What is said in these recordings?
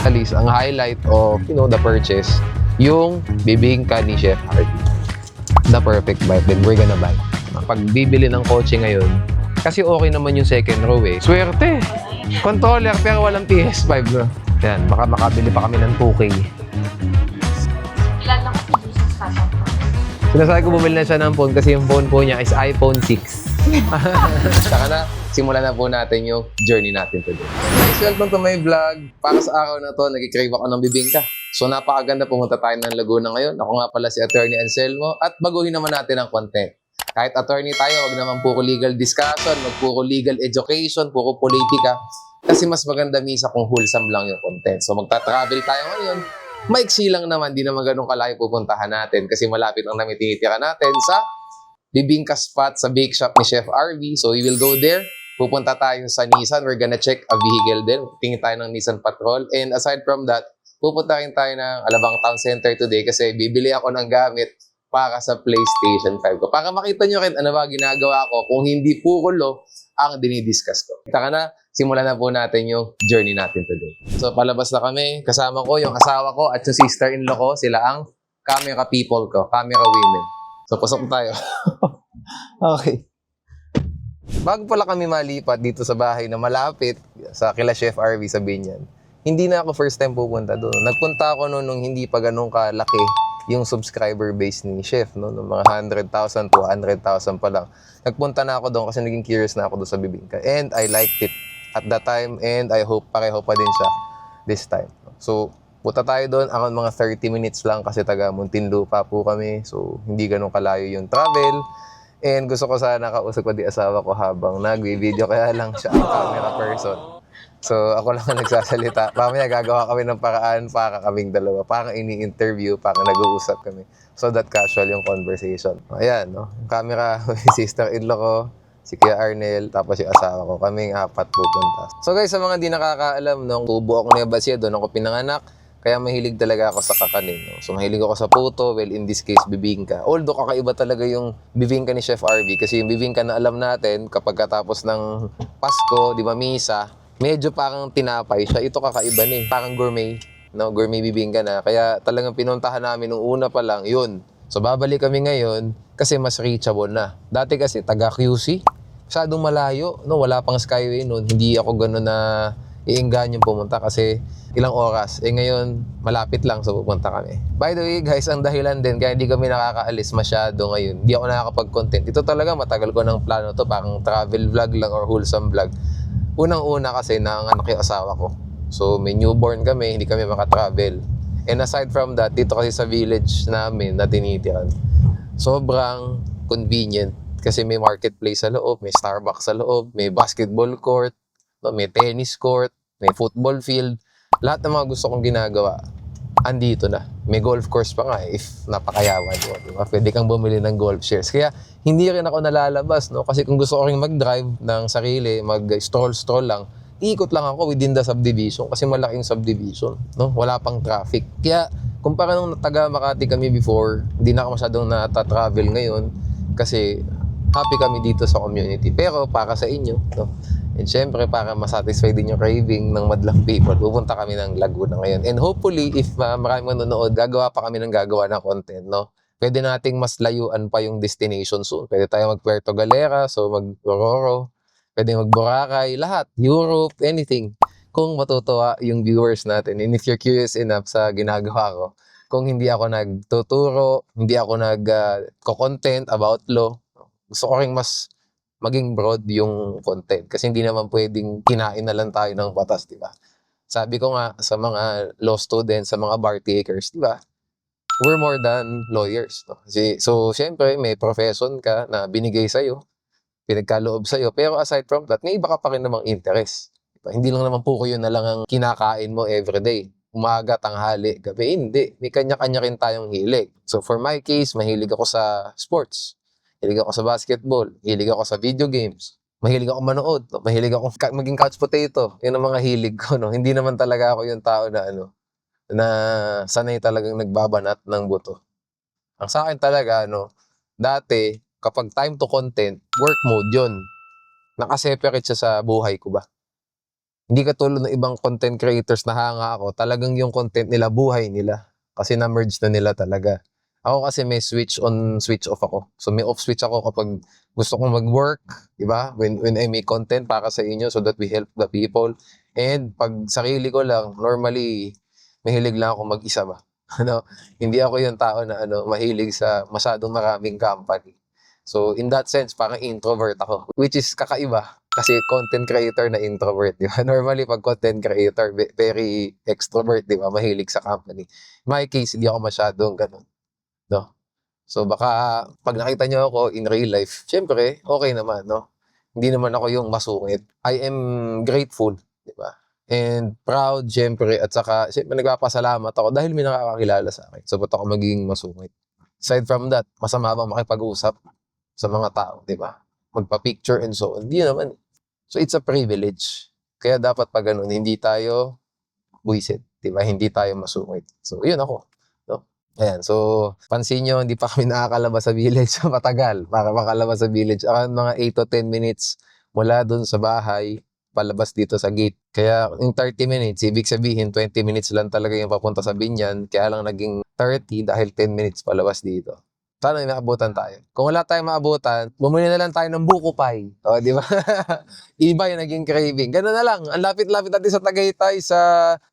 basically, ang highlight of, the purchase, yung bibingka ni Chef Harvey. The perfect bite. Then we're gonna buy. Pag bibili ng kotse ngayon, kasi okay naman yung second row eh. Swerte! Controller pero walang PS5. No? Yan, baka makabili pa kami ng 2K. Ilan lang kasi users kasama. Sinasabi ko bumili na siya ng phone kasi yung phone po niya is iPhone 6. Saka na, simulan na po natin yung journey natin today. Welcome to my vlog. Para sa araw na to, nag-crave ako ng bibingka. So napakaganda, pumunta tayo ng Laguna ngayon. Ako nga pala si Attorney Anselmo at baguhin naman natin ang content. Kahit attorney tayo, wag naman puro legal discussion, wag puro legal education, puro politika. Kasi mas maganda misa kung wholesome lang yung content. So magta-travel tayo ngayon. Maiksi lang naman, di naman ganun kalayo pupuntahan natin kasi malapit lang namin tinitira natin sa bibingka spot sa bake shop ni Chef RV. So we will go there. Pupunta tayo sa Nissan. We're gonna check a vehicle din. Tingin tayo ng Nissan Patrol. And aside from that, pupunta rin tayo ng Alabang Town Center today kasi bibili ako ng gamit para sa PlayStation 5 ko. Para makita nyo rin ano ba ginagawa ko kung hindi puro ang dinidiscuss ko. Taka na, simulan na po natin yung journey natin today. So palabas na kami. Kasama ko yung asawa ko at yung sister-in-law ko. Sila ang camera people ko. Camera women. So pasok na tayo. Okay. Bago pala kami malipat dito sa bahay na malapit sa kila Chef RV sa Binyan, hindi na ako first time pupunta doon. Nagpunta ako noon nung hindi pa ganun kalaki yung subscriber base ni Chef, no? Ng mga 100,000, 200,000 pa lang. Nagpunta na ako doon kasi naging curious na ako doon sa bibingka. And I liked it at that time and I hope pareho pa din siya this time. So, punta tayo doon. Ako mga 30 minutes lang kasi taga Muntinlupa po kami. So, hindi ganun kalayo yung travel. And gusto ko sana kausap ko di asawa ko habang nag-video kaya lang siya ang camera person. So, ako lang ang nagsasalita. Mamaya gagawa kami ng paraan para kaming dalawa. Parang ini-interview, parang nag-uusap kami. So that casual yung conversation. Ayan, no? Yung camera, sister-in-law ko, si Kuya Arnel, tapos yung asawa ko. Kaming apat pupunta. So guys, sa mga di nakakaalam, no? Tubo ako na Basia, doon ako pinanganak. Kaya mahilig talaga ako sa kakanin. No? So mahilig ako sa puto, well in this case, bibingka. Although kakaiba talaga yung bibingka ni Chef RV. Kasi yung bibingka na alam natin, kapag katapos ng Pasko, di ba, misa, medyo parang tinapay siya. Ito kakaiba ni. Parang gourmet. No? Gourmet bibingka na. Kaya talagang pinuntahan namin nung una pa lang, yun. So babalik kami ngayon kasi mas reachable na. Dati kasi taga QC. Masyadong malayo. No? Wala pang Skyway noon. Hindi ako gano'n na iinganyo pumunta kasi ilang oras. Ngayon, malapit lang so pupunta kami. By the way guys, ang dahilan din kaya hindi kami nakakaalis masyado ngayon. Hindi ako nakakapag-content. Ito talaga matagal ko ng plano to. Parang travel vlog lang or wholesome vlog. Unang-una kasi nanganak yung asawa ko. So may newborn kami, hindi kami makatravel. And aside from that, dito kasi sa village namin na tinitiran, sobrang convenient. Kasi may marketplace sa loob, may Starbucks sa loob, may basketball court, no, may tennis court, may football field. Lahat ng mga gusto kong ginagawa, andito na. May golf course pa nga if napakayawan mo. Diba? Pwede kang bumili ng golf shares. Kaya hindi rin ako nalalabas. No? Kasi kung gusto ko rin mag-drive ng sarili, mag-stroll lang, ikot lang ako within the subdivision kasi malaking subdivision. No? Wala pang traffic. Kaya kumpara nung taga Makati kami before, hindi na ako masyadong nata-travel ngayon kasi happy kami dito sa community. Pero para sa inyo, no? And syempre, para masatisfy din yung craving ng madlang people, pupunta kami ng Laguna ngayon. And hopefully, if maraming manonood, gagawa pa kami ng gagawa ng content, no? Pwede nating mas layuan pa yung destination soon. Pwede tayo mag-Puerto Galera, so mag-Rororo. Pwede mag-Boracay, lahat. Europe, anything. Kung matutuwa yung viewers natin. And if you're curious enough sa ginagawa ko, kung hindi ako nagtuturo, hindi ako nag-content about law, gusto ko rin mas maging broad yung content. Kasi hindi naman pwedeng kinain na lang tayo ng batas, di ba? Sabi ko nga sa mga law students, sa mga bar takers, di ba? We're more than lawyers. No? Kasi, so, syempre, may profession ka na binigay sa'yo, pinagkaloob sa'yo. Pero aside from that, may iba ka pa rin namang interest. Diba? Hindi lang naman po yun na lang ang kinakain mo everyday. Umaga, tanghali, gabi. Hindi. May kanya-kanya rin tayong hilig. So, for my case, mahilig ako sa sports. Mahilig ako sa basketball. Mahilig ako sa video games. Mahilig ako manood. No? Mahilig ako maging couch potato. Yun ang mga hilig ko. No? Hindi naman talaga ako yung tao na na sanay talagang nagbabanat ng buto. Ang sa akin talaga, dati, kapag time to content, work mode yun. Nakaseparate siya sa buhay ko ba? Hindi katulad ng ibang content creators na hanga ako, talagang yung content nila, buhay nila. Kasi na-merge na nila talaga. Ako kasi may switch on, switch off ako. So may off switch ako kapag gusto kong mag-work, di ba? When I make content para sa inyo so that we help the people. And pag sarili ko lang, normally, mahilig lang ako mag-isa ba? Hindi ako yung tao na mahilig sa masyadong maraming company. So in that sense, parang introvert ako. Which is kakaiba. Kasi content creator na introvert, di ba? Normally, pag content creator, very extrovert, di ba? Mahilig sa company. In my case, hindi ako masyadong ganun. No? So, baka pag nakita nyo ako in real life, syempre, okay naman, no? Hindi naman ako yung masungit. I am grateful, di ba? And proud, syempre, at saka, syempre, nagpapasalamat ako dahil may nakakakilala sa akin. So, ba't ako magiging masungit? Aside from that, masama bang makipag-usap sa mga tao, di ba? Magpa-picture and so on. Hindi naman. So, it's a privilege. Kaya dapat pag ganun, hindi tayo buwisit, di ba? Hindi tayo masungit. So, yun ako. No? Ayan, so, pansin nyo, hindi pa kami nakakalabas sa village. Matagal para makalabas sa village. Around mga 8 to 10 minutes mula dun sa bahay, palabas dito sa gate. Kaya, yung 30 minutes, ibig sabihin, 20 minutes lang talaga yung papunta sa Binyan. Kaya lang naging 30 dahil 10 minutes palabas dito. Sana may maabutan tayo. Kung wala tayong maabutan, bumili na lang tayo ng buko pie. O, di ba? Iba yung naging craving. Ganun na lang. Ang lapit-lapit natin sa Tagaytay, sa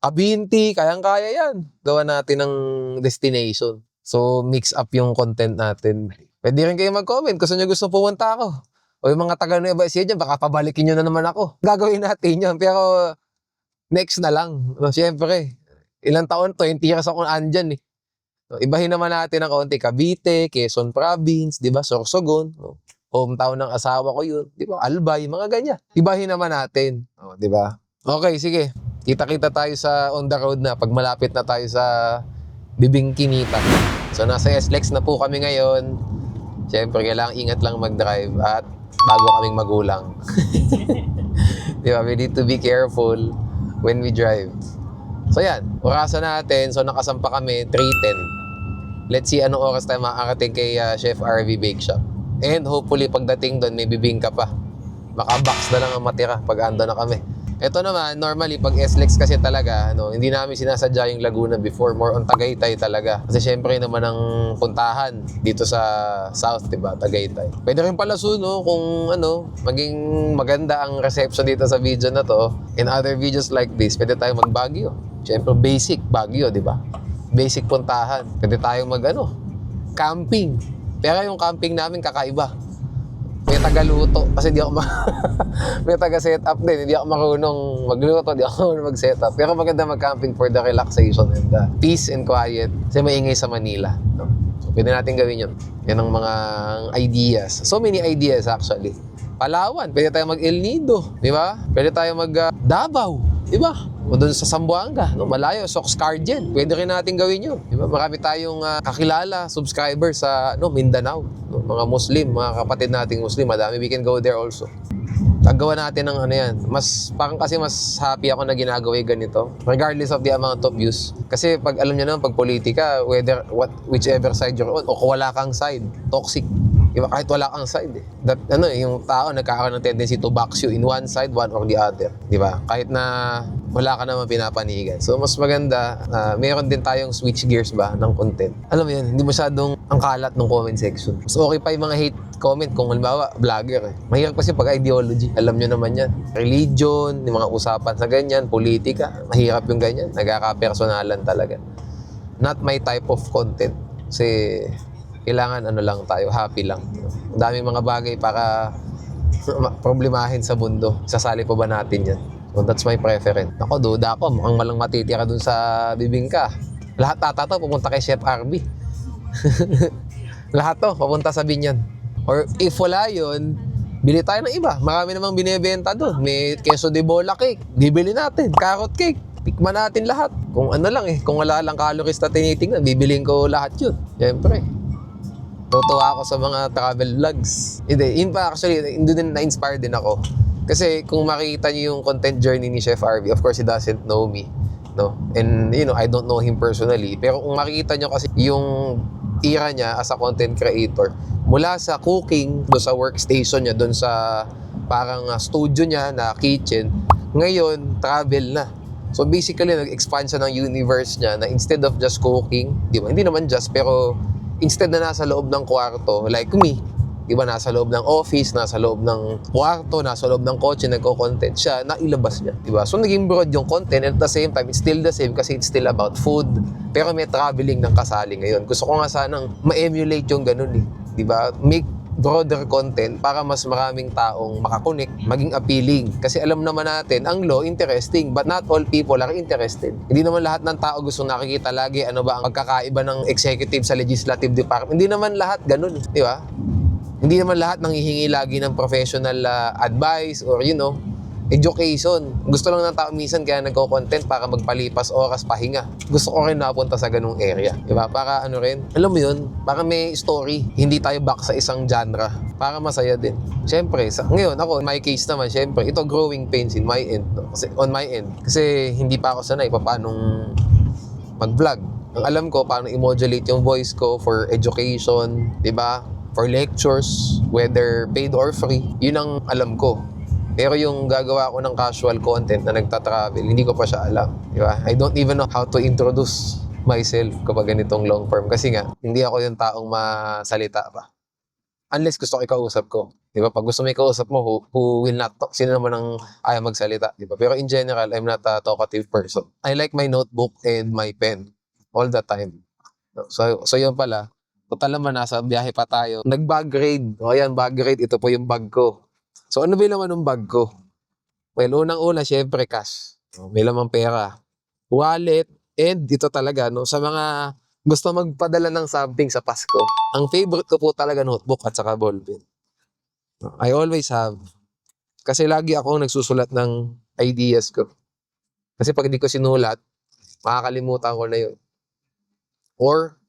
Abinti, kayang-kaya yan. Gawa natin ng destination. So, mix up yung content natin. Pwede rin kayo mag-comment kung saan nyo gusto pumunta ako. O yung mga taga Nueva Ecija dyan, baka pabalikin nyo na naman ako. Gagawin natin yun. Pero, next na lang. No, siyempre, ilang taon, 20 years ako andyan eh. So, ibahin naman natin ng kaunti. Cavite, Quezon Province, di ba? Sorsogon. No? Hometown ng asawa ko yun. Di ba? Albay, mga ganyan. Ibahin naman natin. O, di ba? Okay, sige. Kita-kita tayo sa on the road na pag malapit na tayo sa Bibing Kinita. So, nasa SLEX na po kami ngayon. Siyempre, kailangan ingat lang mag-drive at bago kaming magulang. Di ba? We need to be careful when we drive. So yan, orasan natin. So nakasampa kami, 3:10. Let's see anong oras tayo makakarating kay Chef RV Bake Shop. And hopefully pagdating doon may bibingka pa. Baka box na lang ang matira pag ando na kami. Ito naman, normally pag SLEX kasi talaga, hindi namin sinasadya yung Laguna before. More on Tagaytay talaga. Kasi syempre naman ang puntahan dito sa South, diba? Tagaytay. Pwede rin pala kung maging maganda ang reception dito sa video na to. In other videos like this, pwede tayo mag-Baguio. Syempre basic Baguio, diba? Basic puntahan. Pwede tayong camping. Pero yung camping namin kakaiba. May taga-luto kasi di ako may taga-setup din. Hindi ako marunong magluto, di ako marunong mag-setup. Pero maganda mag-camping for the relaxation and the peace and quiet. Kasi maingay sa Manila. No? So, pwede natin gawin yun. Yan ang mga ideas. So many ideas actually. Palawan, pwede tayo mag-El Nido, di ba? Pwede tayo mag-Davao, di ba? O doon sa Zamboanga, malayo, Soxcargen. Pwede rin natin gawin yun. Di ba? Marami tayong kakilala, subscribers sa Mindanao. Mga Muslim, mga kapatid nating Muslim. Madami, we can go there also. Gagawa natin ng yan. Parang kasi mas happy ako na ginagawa yung ganito. Regardless of the amount of views. Kasi pag alam nyo naman, pag politika, whichever side you're on, o kung wala kang side, toxic. Diba? Kahit wala kang side eh. Yung tao nagkakaroon ng tendency to box you in one side, one or the other. Diba? Kahit na wala ka naman pinapanigan. So, mas maganda, mayroon din tayong switch gears ba ng content. Alam mo yun, hindi masyadong ang kalat ng comment section. So, okay pa yung mga hate comment kung halimbawa, vlogger eh. Mahirap kasi pag ideology. Alam nyo naman yan. Religion, yung mga usapan sa ganyan, politika. Mahirap yung ganyan. Nagkaka-personalan talaga. Not my type of content. Kasi kailangan lang tayo, happy lang. Ang daming mga bagay para problemahin sa mundo. Sasali pa ba natin yan? So that's my preference. Ako, duda ako. Mukhang malang matitira dun sa bibingka. Lahat tatato, pupunta kay Chef RV. Lahat to, pupunta sa Binyan. Or if wala yun, bili tayo ng iba. Marami namang binibenta doon. May queso de bola cake. Bibili natin. Carrot cake. Tikman natin lahat. Kung kung wala lang calories na tinitingnan, bibiliin ko lahat yun. Siyempre. Tutuwa ako sa mga travel vlogs. Hindi, actually, din na-inspire din ako. Kasi kung makita niyo yung content journey ni Chef RV, of course, he doesn't know me. No? And, I don't know him personally. Pero kung makita niyo kasi yung era niya as a content creator, mula sa cooking, doon sa workstation niya, doon sa parang studio niya na kitchen, Ngayon, travel na. So basically, nag-expand siya ng universe niya na instead of just cooking, di ba? Hindi naman just, pero instead na nasa loob ng kwarto, like me, di ba, nasa loob ng office, nasa loob ng kwarto, nasa loob ng kotse, nagko-content siya, nailabas niya, di ba? So naging broad yung content and at the same time, it's still the same kasi it's still about food. Pero may traveling ng kasali ngayon. Gusto ko nga sanang ma-emulate yung ganun eh, di ba? Make broader content para mas maraming taong makakonek, maging appealing. Kasi alam naman natin, ang law, interesting, but not all people are interested. Hindi naman lahat ng tao gusto nakikita lagi ano ba ang pagkakaiba ng executive sa legislative department. Hindi naman lahat ganun, di ba? Hindi naman lahat nanghihingi lagi ng professional advice or education. Gusto lang ng tao minsan kaya nagko-content para magpalipas oras, pahinga. Gusto ko rin napunta sa ganung area. Diba? Para ano rin, alam mo yun, para may story. Hindi tayo back sa isang genre. Para masaya din. Siyempre, ngayon ako, in my case naman, siyempre, ito growing pains in my end. No? Kasi, on my end. Kasi hindi pa ako sanay paanong mag-vlog. Ang alam ko, paano i-modulate yung voice ko for education, diba? For lectures, whether paid or free. Yun ang alam ko. Pero yung gagawa ko ng casual content na nagta-travel, hindi ko pa siya alam. Di ba? I don't even know how to introduce myself kapag ganitong long form. Kasi nga, hindi ako yung taong masalita pa. Unless gusto ko ikausap ko. Di ba? Pag gusto mo ikausap mo, who will not talk? Sino naman ang ayaw magsalita? Di ba? Pero in general, I'm not a talkative person. I like my notebook and my pen all the time. So yun pala. Total naman, nasa biyahe pa tayo. Nag-bag raid. O ayan, bag raid. Ito po yung bag ko. So ano ba yung laman ng bag ko? Well, unang-una, syempre cash. May lamang pera. Wallet, and ito talaga, no, sa mga gusto magpadala ng something sa Pasko. Ang favorite ko po talaga notebook at saka ballpen. I always have. Kasi lagi ako nagsusulat ng ideas ko. Kasi pag hindi ko sinulat, makakalimutan ko na yun. Or,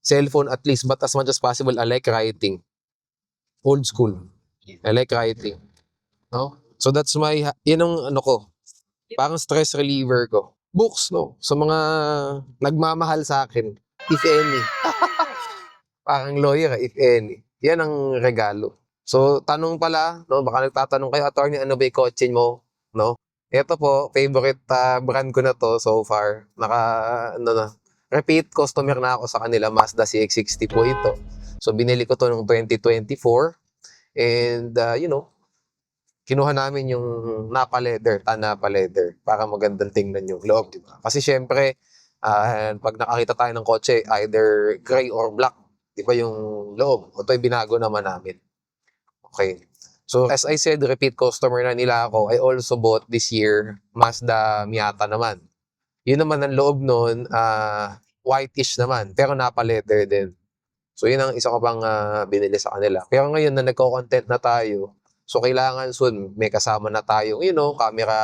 cellphone at least, but as much as possible, I like writing. Old school. I like writing. No? So that's yun ang ano ko. Parang stress reliever ko. Books, no? Sa mga nagmamahal sa akin, if any. Parang lawyer, if any. Yan ang regalo. So, tanong pala, no? Baka nagtatanong kayo, attorney, ano ba yung kotse mo? No? Ito po, favorite brand ko na to so far. Repeat customer na ako sa kanila. Mazda CX-60 po ito. So, binili ko to noong 2024. And, kinuha namin yung Napa leather, Napa leather, para magandang tingnan yung loob, di ba? Kasi syempre, pag nakakita tayo ng kotse, either gray or black, di ba yung loob? Ito yung binago naman namin. Okay. So, as I said, repeat customer na nila ako. I also bought this year Mazda Miata naman. Yun naman ang loob nun, whitish naman, pero Napa leather din. So, yun ang isa ko pang binili sa kanila. Pero ngayon na nagko-content na tayo, so kailangan soon may kasama na tayong, camera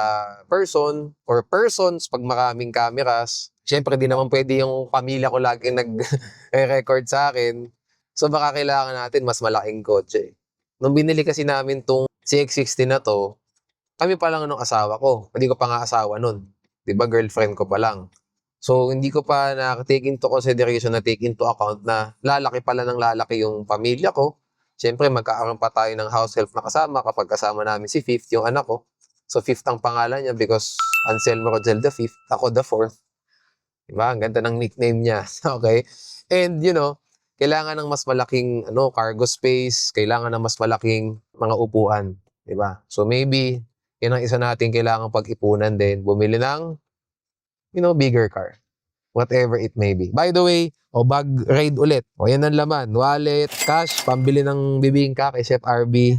person or persons pag maraming cameras. Siyempre, di naman pwede yung pamilya ko lagi nag-record sa akin. So, baka kailangan natin mas malaking kotse. Nung binili kasi namin tong CX-60 na to, kami pa lang nung asawa ko. Hindi ko pa nga asawa nun. Diba, girlfriend ko pa lang. So, hindi ko pa na-take into consideration, na take into account na lalaki pala ng lalaki yung pamilya ko. Siyempre, magkakaroon pa tayo ng house help na kasama kapag kasama namin si Fifth, yung anak ko. So, Fifth ang pangalan niya because Anselmo Rogel the Fifth, ako the Fourth. Diba? Ang ganda ng nickname niya. Okay? And, kailangan ng mas malaking cargo space, kailangan ng mas malaking mga upuan. Diba? So, maybe, yun ang isa natin kailangan pag-ipunan din. Bumili ng bigger car. Whatever it may be. By the way, bag raid ulit. Yan ang laman. Wallet, cash, pambili ng bibingka kay Chef RB.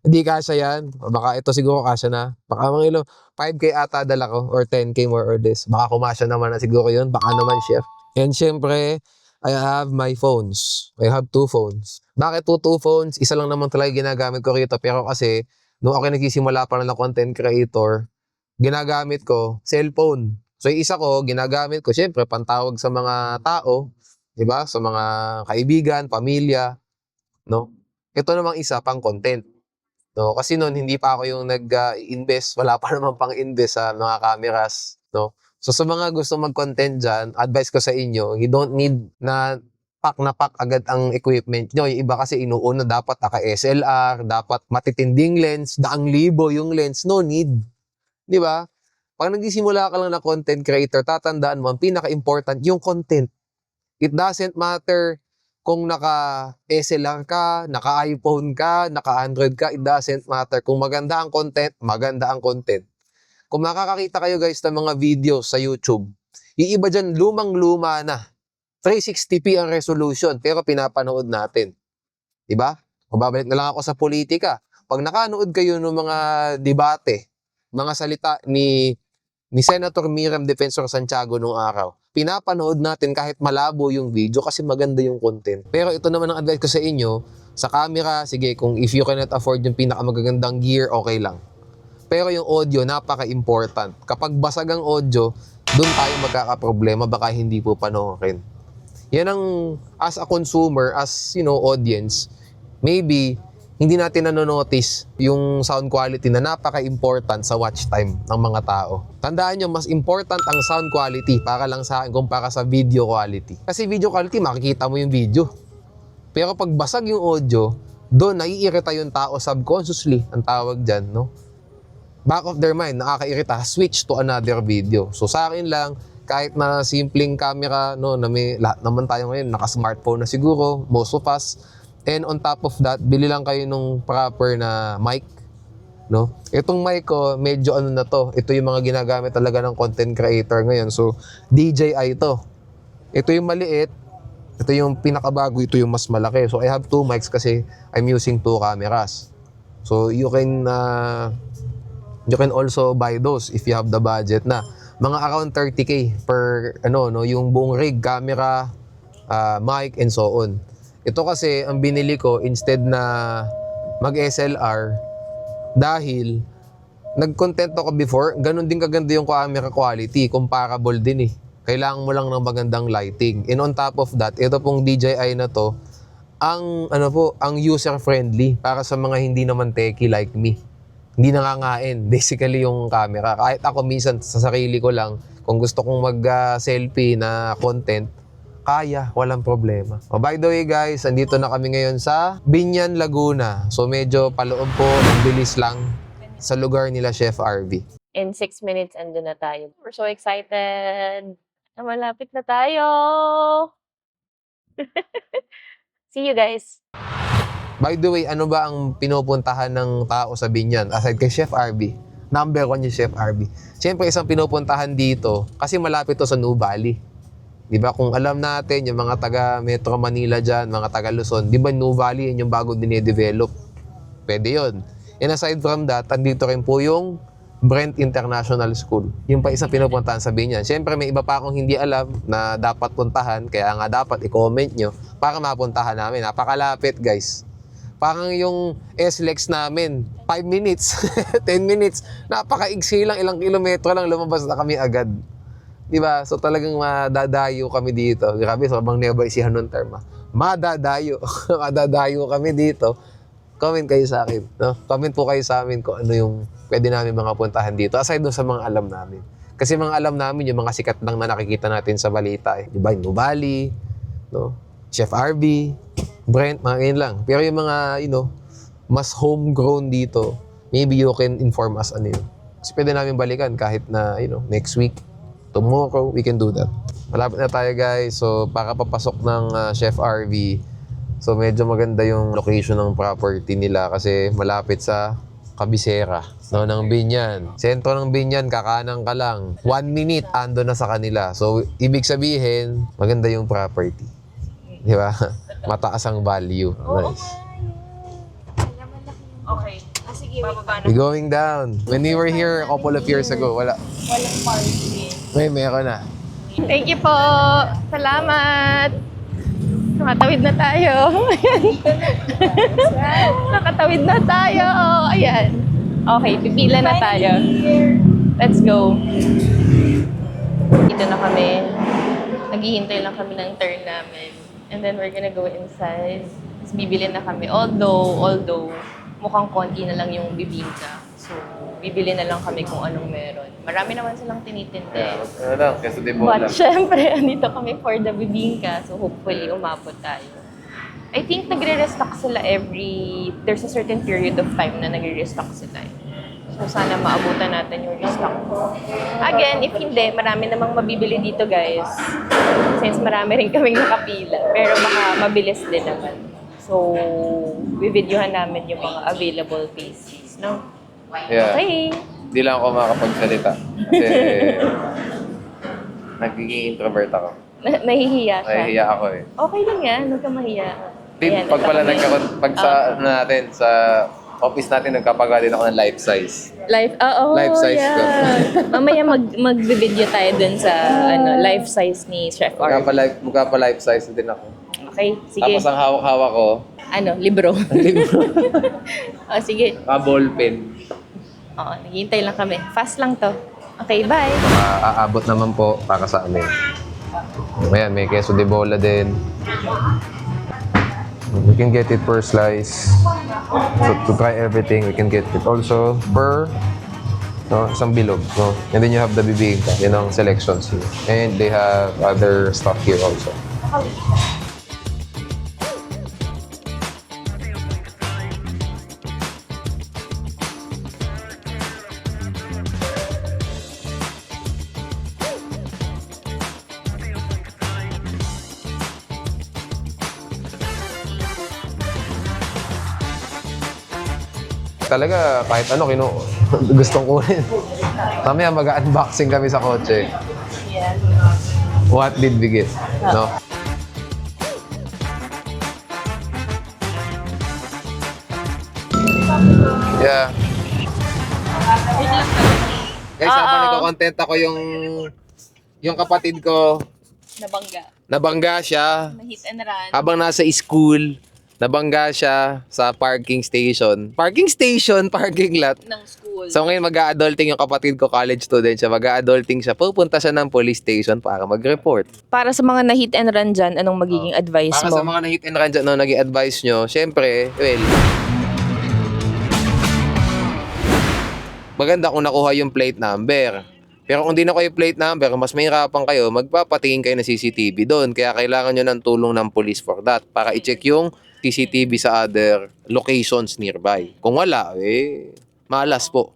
Hindi kasya yan. Baka ito siguro kasya na. Baka mga 5K ata dala ko or 10K more or less. Baka kumasya naman na siguro yun. Baka naman, Chef. And syempre, I have my phones. I have 2 phones. Bakit 2 phones? Isa lang naman talaga ginagamit ko rito. Pero kasi, nung ako nagsisimula pa na content creator, ginagamit ko cellphone. So, yung isa ko, ginagamit ko, syempre, pantawag sa mga tao, di ba? Sa mga kaibigan, pamilya, no? Ito namang isa, pang content. No? Kasi noon, hindi pa ako yung nag-invest, wala pa naman pang invest sa mga cameras, no? So, sa mga gusto mag-content dyan, advice ko sa inyo, you don't need na pack agad ang equipment nyo. Yung iba kasi inuuna, dapat naka-SLR, dapat matitinding lens, 100,000 yung lens, no need. Di ba? Pag nagsisimula ka lang na content creator, tatandaan mo, ang pinaka-important, yung content. It doesn't matter kung naka-SLR ka, naka-iPhone ka, naka-Android ka, it doesn't matter. Kung maganda ang content, maganda ang content. Kung makakakita kayo guys ng mga videos sa YouTube, yung iba dyan lumang-luma na. 360p ang resolution, pero pinapanood natin. Diba? Mababalik na lang ako sa politika. Pag nakanood kayo ng mga debate, mga salita ni Senator Miriam Defensor Santiago nung araw, pinapanood natin kahit malabo yung video kasi maganda yung content. Pero ito naman ang advice ko sa inyo, sa camera, sige, kung if you cannot afford yung pinakamagagandang gear, okay lang. Pero yung audio, napaka-important. Kapag basag ang audio, doon tayo magkakaproblema, baka hindi po panoorin. Yan ang, as a consumer, as, audience, maybe, hindi natin nanonotice yung sound quality na napaka-important sa watch time ng mga tao. Tandaan nyo, mas important ang sound quality para lang sa akin kumpara sa video quality. Kasi video quality, makikita mo yung video. Pero pag basag yung audio, doon naiirita yung tao subconsciously, ang tawag dyan, no? Back of their mind, nakakairita, switch to another video. So sa akin lang, kahit na simpleng camera, no, na may, lahat naman tayo ngayon, naka-smartphone na siguro, most of us. And on top of that, bili lang kayo nung proper na mic, no? Itong mic ko, medyo ano na to. Ito yung mga ginagamit talaga ng content creator ngayon. So, DJI to. Ito yung maliit. Ito yung pinakabago. Ito yung mas malaki. So, I have two mics kasi I'm using two cameras. So, you can also buy those if you have the budget na. Mga around 30K per, yung buong rig, camera, mic, and so on. Ito kasi, ang binili ko, instead na mag-SLR, dahil nag-content ako before, ganun din kaganda yung camera quality, comparable din eh. Kailangan mo lang ng magandang lighting. And on top of that, ito pong DJI na to, ang user-friendly para sa mga hindi naman techie like me. Hindi nangangain, basically yung camera. Kahit ako minsan sa sarili ko lang, kung gusto kong mag-selfie na content, kaya, walang problema. Oh, by the way guys, andito na kami ngayon sa Binyan, Laguna. So medyo paloob po, ang bilis lang sa lugar nila Chef RV. In 6 minutes, andun na tayo. We're so excited. Na malapit na tayo. See you guys. By the way, ano ba ang pinupuntahan ng tao sa Binyan? Aside kay Chef RV, number 1 yung Chef RV. Siyempre, isang pinupuntahan dito kasi malapit to sa Nuvali. Di ba? Kung alam natin, yung mga taga Metro Manila dyan, mga taga Luzon, di ba Nuvali yun yung bago dine-develop? Pwede yun. And aside from that, andito rin po yung Brent International School. Yung pa isang pinupuntahan sa Binyan. Siyempre, may iba pa akong hindi alam na dapat puntahan, kaya nga dapat i-comment nyo para mapuntahan namin. Napakalapit, guys. Parang yung SLEX namin, 5 minutes, 10 minutes. Napaka-iksi lang, ilang kilometro lang, lumabas na kami agad. Diba? So talagang madadayo kami dito. Grabe, sobrang nearby si Hanon Terma. Madadayo. Madadayo kami dito. Comment kayo sa akin. No? Comment po kayo sa amin kung ano yung pwede namin mga puntahan dito. Aside doon sa mga alam namin. Kasi mga alam namin yung mga sikat lang na nakikita natin sa balita. Eh. Diba? Nubali, no? Chef RV, Brent, mga ganyan lang. Pero yung mga, mas homegrown dito, maybe you can inform us ano yun. Kasi pwede namin balikan kahit na, next week. Tomorrow, we can do that. Malapit na tayo guys. So, para papasok ng Chef RV. So, medyo maganda yung location ng property nila kasi malapit sa kabisera ng Binyan. Sentro ng Binyan, kakanan ka lang. 1 minute, ando na sa kanila. So, ibig sabihin, maganda yung property. Di ba? Mataas ang value. Nice. Okay. Sige, bababa na. We're going down. When we were here a couple of years ago, walang party. meron na. Thank you po. Salamat. Nakatawid na tayo. Nakatawid na tayo. Ayan. Okay, pipila na tayo. Let's go. Dito na kami. Naghihintay lang kami ng turn namin. And then we're gonna go inside. Tapos bibili na kami. Although, mukhang konti na lang yung bibingka. So, bibili na lang kami kung anong meron. Marami naman silang tinitindi. But syempre, andito kami for the bibingka. So, hopefully, umabot tayo. I think nagre-restock sila there's a certain period of time na nagre-restock sila. So, sana maabutan natin yung restock. Again, if hindi, marami namang mabibili dito, guys. Since marami rin kaming nakapila. Pero baka mabilis din naman. So, bibidyohan namin yung mga available pieces, no? Yeah. Okay. Hindi lang ako makakapagsalita. Kasi nagiging introvert ako. Nahihiya siya. Nahihiya ako eh. Okay lang yan, huwag ka mahiya. Ayan, Pag ito pala kami. pag sa ano natin, sa office natin, nagkapagawa din ako ng life size. Life, Life size ko. Mamaya mag-video tayo dun sa life size ni Chef R. Magkapa-life size din ako. Okay, sige. Tapos ang hawak-hawak ko, Libro. libro. Sige. Ballpen. Oo, naghihintay lang kami. Fast lang to. Okay, bye. Aabot naman po para sa amin. Ayan, may queso de bola din. We can get it per slice. So to try everything, we can get it also per isang bilog. No? And then you have the bibingka. Yan ang selections here. And they have other stuff here also. Talaga, kahit ano, gustong kunin. Mamaya mag-unboxing kami sa kotse. Yeah. What did we get? No? Yeah. Guys, habang nagko-content ako yung kapatid ko, nabangga siya. Na-hit and run. Habang nasa school, nabangga siya sa parking station. Parking lot. Ng school. So ngayon mag-a-adulting yung kapatid ko, college student siya. Mag-a-adulting siya. Pupunta siya ng police station para mag-report. Para sa mga na-hit and run dyan, anong magiging advice Para mo? sa mga na-hit and run dyan, no, nag-i-advise nyo, syempre, well, maganda kung nakuha yung plate number. Pero kung di nakuha yung plate number, mas mahirapan kayo, magpapatingin kayo ng CCTV doon. Kaya kailangan nyo ng tulong ng police for that para i-check yung CCTV sa other locations nearby. Kung wala, malas po.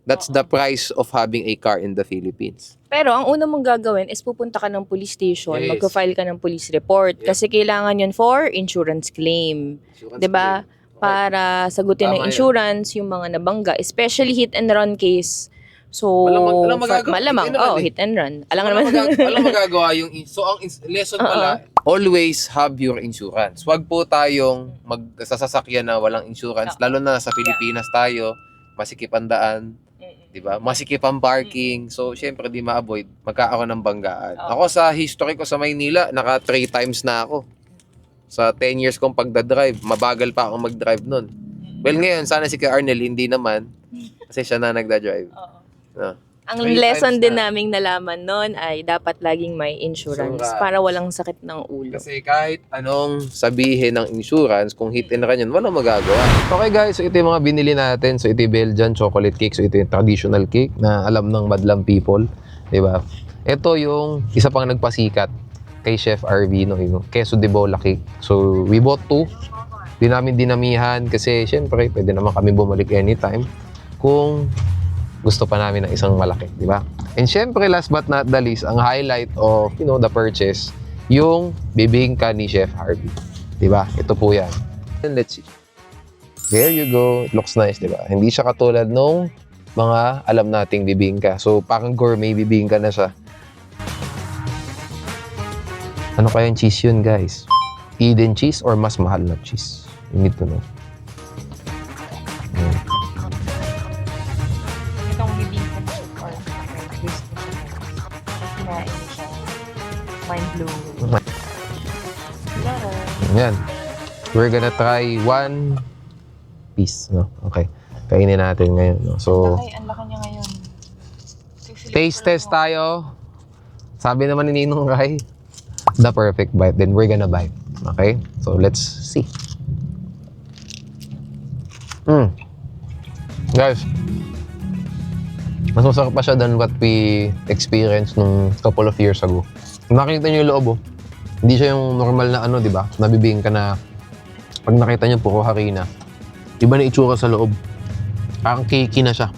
That's the price of having a car in the Philippines. Pero ang una mong gagawin is pupunta ka ng police station, Yes. magka-file ka ng police report. Yep. Kasi kailangan yun for insurance claim. Insurance 'Di ba? claim. Okay. Para sagutin Tama ng yun. insurance yung mga nabangga, especially hit and run case. So, Walang magagawa. malamang, Hit and run eh. hit and run. Alam Walang naman. walang magagawa yung so ang lesson pala, always have your insurance. Huwag po tayong magsasasakyan na walang insurance, lalo na sa Pilipinas tayo, masikip ang daan, 'di ba? Masikip ang parking. So, syempre di ma-avoid magkakaroon ng banggaan. Ako sa history ko sa Maynila, naka 3 times na ako. Sa 10 years kong pagdadrive, mabagal pa akong mag-drive nun. Well, ngayon, sana si Kuya Arnel, hindi naman. Kasi siya na nagda-drive. No. Ang 3 lesson times din na. naming nalaman noon ay dapat laging may insurance Insurance. para walang sakit ng ulo. Kasi kahit anong sabihin ng insurance, kung hit and run yun, walang magagawa. Okay guys, so ito yung mga binili natin. So ito yung Belgian chocolate cake. So ito yung traditional cake na alam ng madlang people. Diba? Ito yung isa pang nagpasikat kay Chef RV, no, yung queso de bola cake. So we bought 2. Di namin dinamihan kasi syempre pwede naman kami bumalik anytime kung gusto pa namin ng isang malaki, di ba? And syempre, last but not the least, ang highlight of, the purchase, yung bibingka ni Chef Harvey. Di ba? Ito po yan. And let's see. There you go. It looks nice, di ba? Hindi siya katulad nung mga alam nating bibingka. So, parang gourmet bibingka na siya. Ano kaya yung cheese yun, guys? Eden cheese or mas mahal na cheese? You need to know. Itong bibingka ni Chef R. Kinain niya siya. Mind-blowing. Yan. We're gonna try 1 piece. No? Okay. Kainin natin ngayon. No? So, Ang laki niya ngayon. taste test tayo. Sabi naman ni Ninong Rai, the perfect bite. Then we're gonna bite. Okay? So, let's see. Guys, mas masarap pa siya than what we experienced nung couple of years ago. Nakita niyo yung loob, oh. Hindi siya yung normal na di ba? Nabibingka na pag nakita niyo puro harina. Iba na itsura sa loob. Parang cakey na siya.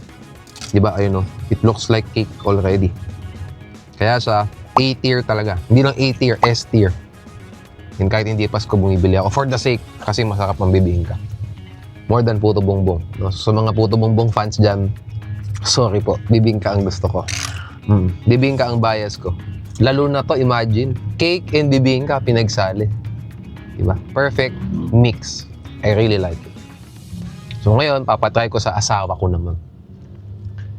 Di ba, ayun, no? It looks like cake already. Kaya sa A-tier talaga. Hindi lang A-tier, S-tier. And kahit hindi Pasko, bumibili ako. For the sake, kasi masarap ang bibingka. More than puto bongbong. No? So, sa mga puto bongbong fans dyan, sorry po, bibingka ang gusto ko. Bibingka ang bias ko. Lalo na to, imagine, cake and bibingka pinagsali. Diba? Perfect mix. I really like it. So ngayon, papatry ko sa asawa ko naman.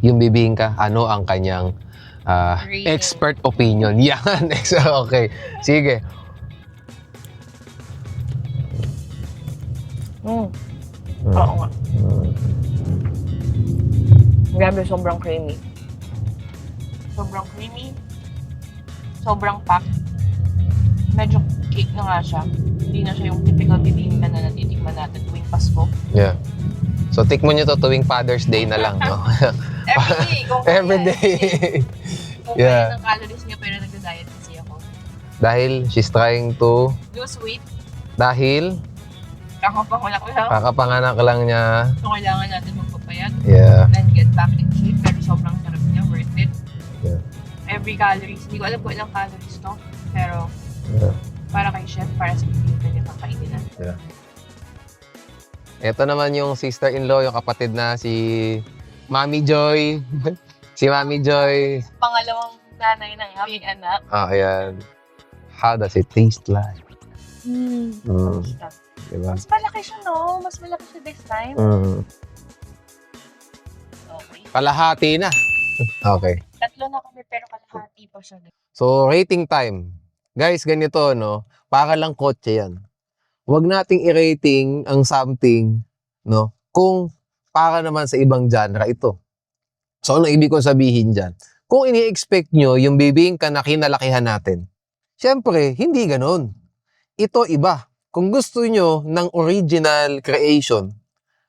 Yung bibingka, ano ang kanyang expert opinion. Yan. Okay. Sige. Oo nga. Grabe, sobrang creamy. Sobrang creamy. Sobrang packed. Medyo cake na nga siya. Hindi na siya yung typical bibingka na natitikman natin tuwing Pasko. Yeah. So, tikman nyo to tuwing Father's Day na lang, no? Everyday. Everyday. Kung Yeah. kaya ng calories niya, pero nag-diet kasi ako. Dahil she's trying to... Lose weight. Dahil Kakapangunak ko lang. kakapanganak lang niya. So, kailangan natin magpapayat. Yeah. And get back in shape. Pero sobrang sarap niya. Worth it. Yeah. Every calories. Hindi ko alam kung ilang calories to. Pero, Yeah. para kay chef, para sa bibingka niya kakainin natin. Yeah. Ito naman yung sister-in-law, yung kapatid na si Mami Joy. Si Mami Joy. Pangalawang nanay ng aming anak. Ayan. How does it taste like? Diba? Mas malaki siya, no? Mas malaki siya this time. Okay. Kalahati na. Okay. Tatlo na kami, pero kalahati pa siya. So, rating time. Guys, ganito, no? Para lang kotse yan. Huwag nating i-rating ang something, no? Kung para naman sa ibang genre ito. So, ano ibig kong sabihin dyan? Kung ini-expect nyo yung bibingka na kinalakihan natin, syempre, hindi ganun. Ito iba. Kung gusto nyo ng original creation,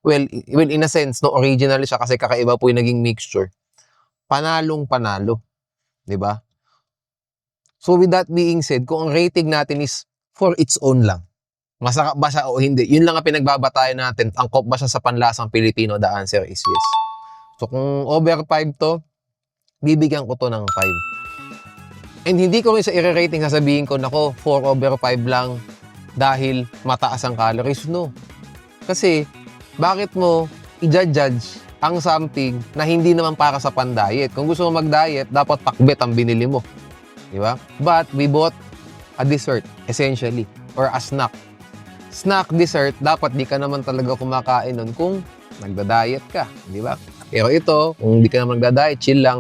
well, in a sense, no, original siya kasi kakaiba po yung naging mixture. Panalong panalo. Diba? So with that being said, kung ang rating natin is for its own lang, masarap ba siya o hindi? Yun lang ang pinagbabatayan natin. Angkop ba siya sa panlasang Pilipino? The answer is yes. So kung over 5 to, bibigyan ko to ng 5. And hindi ko rin sa i-rating sasabihin ko, nako, 4 over 5 lang dahil mataas ang calories. No. Kasi, bakit mo i-judge ang something na hindi naman para sa pan-diet? Kung gusto mo mag-diet, dapat pakbet ang binili mo. Di ba? But we bought a dessert, essentially, or a snack. Snack dessert, dapat di ka naman talaga kumakain nun kung nagda-diet ka. Di ba? Pero ito, kung di ka naman nagda-diet, chill lang.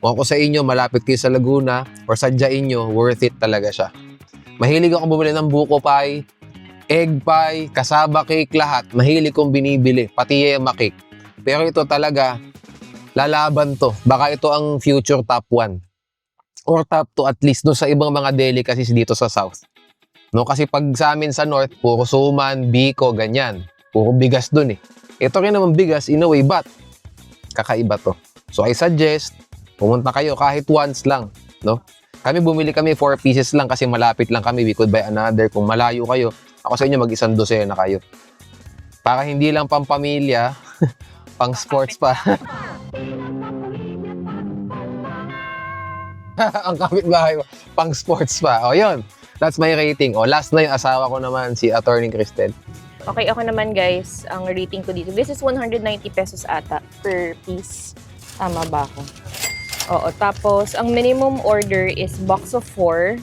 Kung ako sa inyo, malapit kayo sa Laguna, or sadyain nyo, worth it talaga siya. Mahilig akong bumili ng buko pie, egg pie, kasaba cake, lahat. Mahilig kong binibili, pati yema cake. Pero ito talaga, lalaban to. Baka ito ang future top 1. Or top 2 at least no, sa ibang mga delicacies dito sa South. No, kasi pag sa amin sa North, puro suman, biko, ganyan. Puro bigas dun eh. Ito rin naman bigas in a way, but kakaiba to. So I suggest, pumunta kayo kahit once lang. No? Kami bumili kami 4 pieces lang kasi malapit lang kami. We could buy another. Kung malayo kayo, ako sa inyo mag-isang dosena kayo. Para hindi lang pampamilya, pang sports pa. Ang kapitbahay mo, pang sports pa. O yun, that's my rating. O last na yung asawa ko naman, si Attorney Cristel. Okay, ako naman guys, ang rating ko dito, this is 190 pesos ata per piece. Tama ba ako? Oo, tapos ang minimum order is box of 4.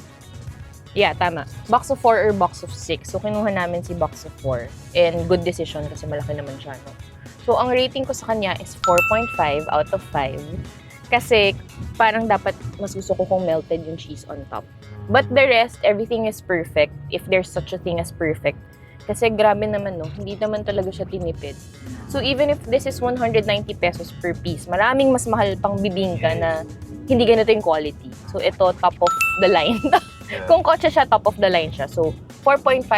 Yeah, tama. Box of 4 or box of 6. So, kinuha namin si box of 4. And good decision kasi malaki naman siya, no? So, ang rating ko sa kanya is 4.5 out of 5. Kasi parang dapat mas gusto ko kung melted yung cheese on top. But the rest, everything is perfect. If there's such a thing as perfect. Kasi grabe naman, no? Hindi naman talaga siya tinipid. So even if this is 190 pesos per piece, maraming mas mahal pang bibingka na hindi ganito yung quality. So ito, top of the line. Kung kotse siya, top of the line siya. So 4.5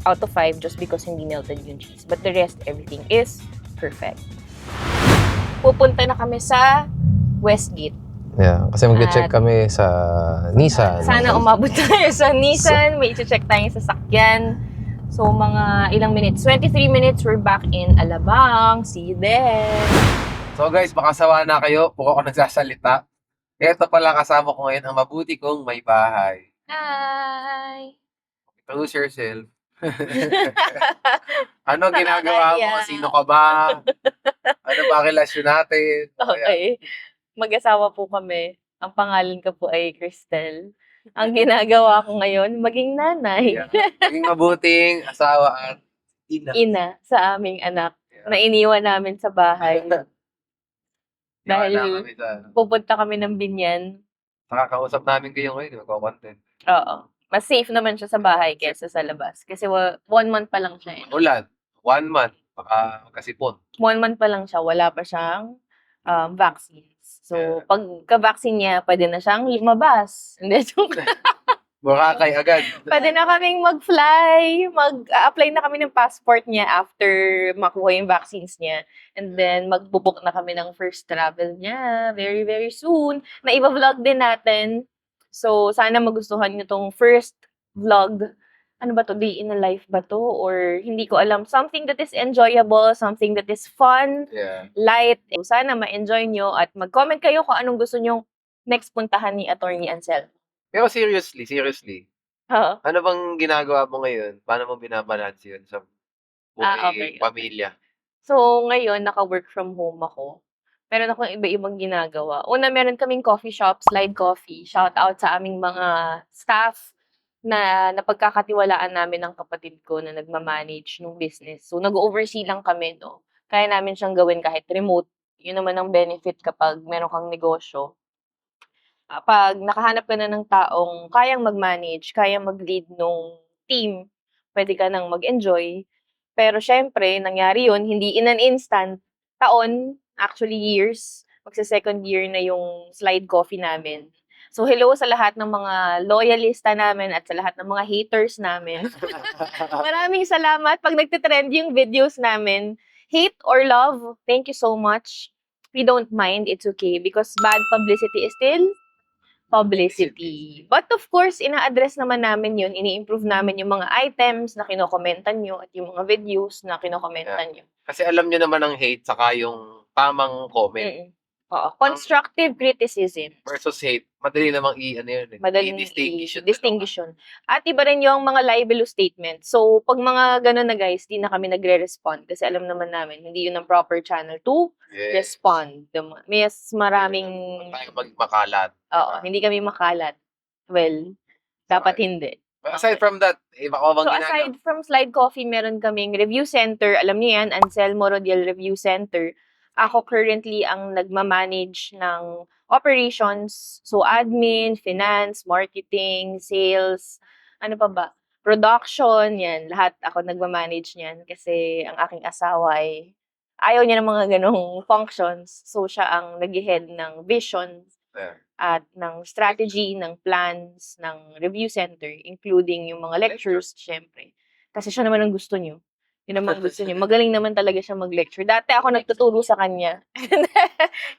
out of 5 just because hindi melted yung cheese. But the rest, everything is perfect. Pupunta na kami sa Westgate. Yeah, kasi mag-check kami sa Nissan. Sana umabot tayo sa Nissan. May i-check tayong sasakyan. So, mga ilang minutes. 23 minutes, we're back in Alabang. See you there! So guys, baka sawa na kayo. Puro ako nagsasalita. Ito pala kasama ko ngayon ang mabuti kong may bahay. Hi! Introduce yourself. Ano ginagawa mo? Nakakahiya. Sino ka ba? Ano ba ang relasyon natin? Ayan. Okay. Mag-asawa po kami. Ang pangalan ko po ay Cristel. Ang ginagawa ko ngayon, maging nanay. Ayan. Maging mabuting asawa at ina. Ina sa aming anak Ayan. na iniwan namin sa bahay. Dahil Iwala kami sa ano. pupunta kami ng Binyan. Nakakausap namin kayo ngayon. Magko-content. Oo. Mas safe naman siya sa bahay kaysa sa labas. Kasi 1 month pa lang siya. Ulan. 1 month. Baka kasipon. 1 month pa lang siya, wala pa siyang vaccines. So, Yeah. pagka-vaccine niya, pwede na siyang lumabas. Hindi, joke. Boracay agad. Pwede na kaming mag-fly. Mag-apply na kami ng passport niya after makuha yung vaccines niya. And then, magbubook na kami ng first travel niya very, very soon. Na iba-vlog din natin. So, sana magustuhan niyo tong first vlog. Ano ba to? Day in a life ba to? Or hindi ko alam. Something that is enjoyable, something that is fun, Yeah. light. So, sana ma-enjoy nyo at mag-comment kayo kung anong gusto nyong next puntahan ni Attorney Ansel. Pero seriously. Oo. Ano bang ginagawa mo ngayon? Paano mo binabalance yun sa buhay, Okay. pamilya? So, ngayon, naka-work from home ako. Meron akong iba-ibang ginagawa. Una, meron kaming coffee shop, Slide Coffee. Shout out sa aming mga staff na napagkakatiwalaan namin ng kapatid ko na nagmamanage ng business. So, nag-oversee lang kami, no? Kaya namin siyang gawin kahit remote. Yun naman ang benefit kapag meron kang negosyo. Pag nakahanap ka na ng taong kayang mag-manage, kayang mag-lead nung team, pwede ka nang mag-enjoy. Pero syempre, nangyari yun, hindi in an instant, taon, actually years, magsa-second year na yung Slide Coffee namin. So, hello sa lahat ng mga loyalista namin at sa lahat ng mga haters namin. Maraming salamat pag nagtitrend yung videos namin. Hate or love, thank you so much. We don't mind, it's okay. Because bad publicity is still publicity. But of course, ina-address naman namin yun. Ini-improve namin yung mga items na kinokomentan nyo at yung mga videos na kinokomentan nyo. Kasi alam nyo naman ang hate saka yung tamang comment Mm-mm. Oo. Constructive criticism. versus hate. Madali namang Madaling i-distinguish yun. distinguish yun. At iba rin yung mga libelous statements. So, pag mga ganun na guys, di na kami nagre-respond. Kasi alam naman namin, hindi yun ang proper channel to Yes. respond. Mas maraming... Tayo magmakalat. Oo, hindi kami makalat. Well, dapat hindi. But aside from that, iba ko bang So, ginagawa? aside from Slide Coffee, meron kaming review center. Alam niyo yan, Anselmo Rodiel Review Center. Ako currently ang nagmamanage ng operations. So, admin, finance, marketing, sales, ano pa ba? Production, yan. Lahat ako nagmamanage niyan kasi ang aking asawa ay ayaw niya ng mga ganong functions. So, siya ang nag-head ng vision Yeah. at ng strategy, ng plans, ng review center, including yung mga lectures, syempre. Kasi siya naman ang gusto niyo. Yun naman ang gusto niyo. Magaling naman talaga siya mag-lecture. Dati ako nagtuturo sa kanya.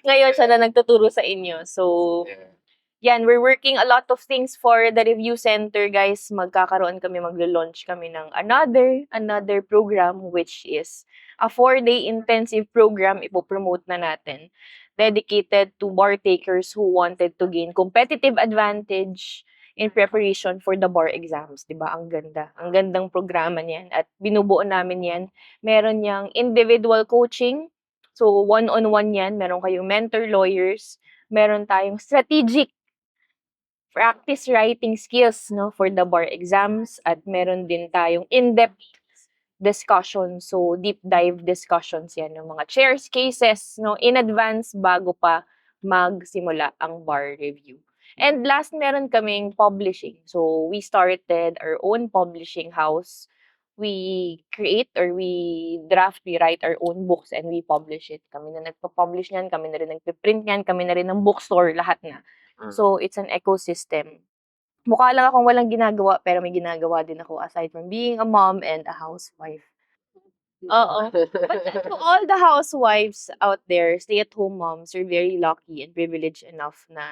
Ngayon siya na nagtuturo sa inyo. So, Yeah. yan, we're working a lot of things for the review center, guys. Magkakaroon kami, maglo-launch kami ng another program, which is a 4-day intensive program. Ipopromote na natin. Dedicated to bar takers who wanted to gain competitive advantage in preparation for the bar exams. Diba? Ang ganda. Ang gandang programa niyan. At binubuo namin yan. Meron niyang individual coaching. So, one-on-one yan. Meron kayong mentor lawyers. Meron tayong strategic practice writing skills, no, for the bar exams. At meron din tayong in-depth discussion. So, deep dive discussions yan. Yung mga chairs cases, no, in advance bago pa magsimula ang bar review. And last, meron kaming publishing. So, we started our own publishing house. We create or we write our own books and we publish it. Kami na nagpa-publish niyan, kami na rin nagpiprint niyan, kami na rin ng bookstore, lahat na. So, it's an ecosystem. Mukha lang akong walang ginagawa, pero may ginagawa din ako aside from being a mom and a housewife. Oo. But to all the housewives out there, stay-at-home moms, you're very lucky and privileged enough na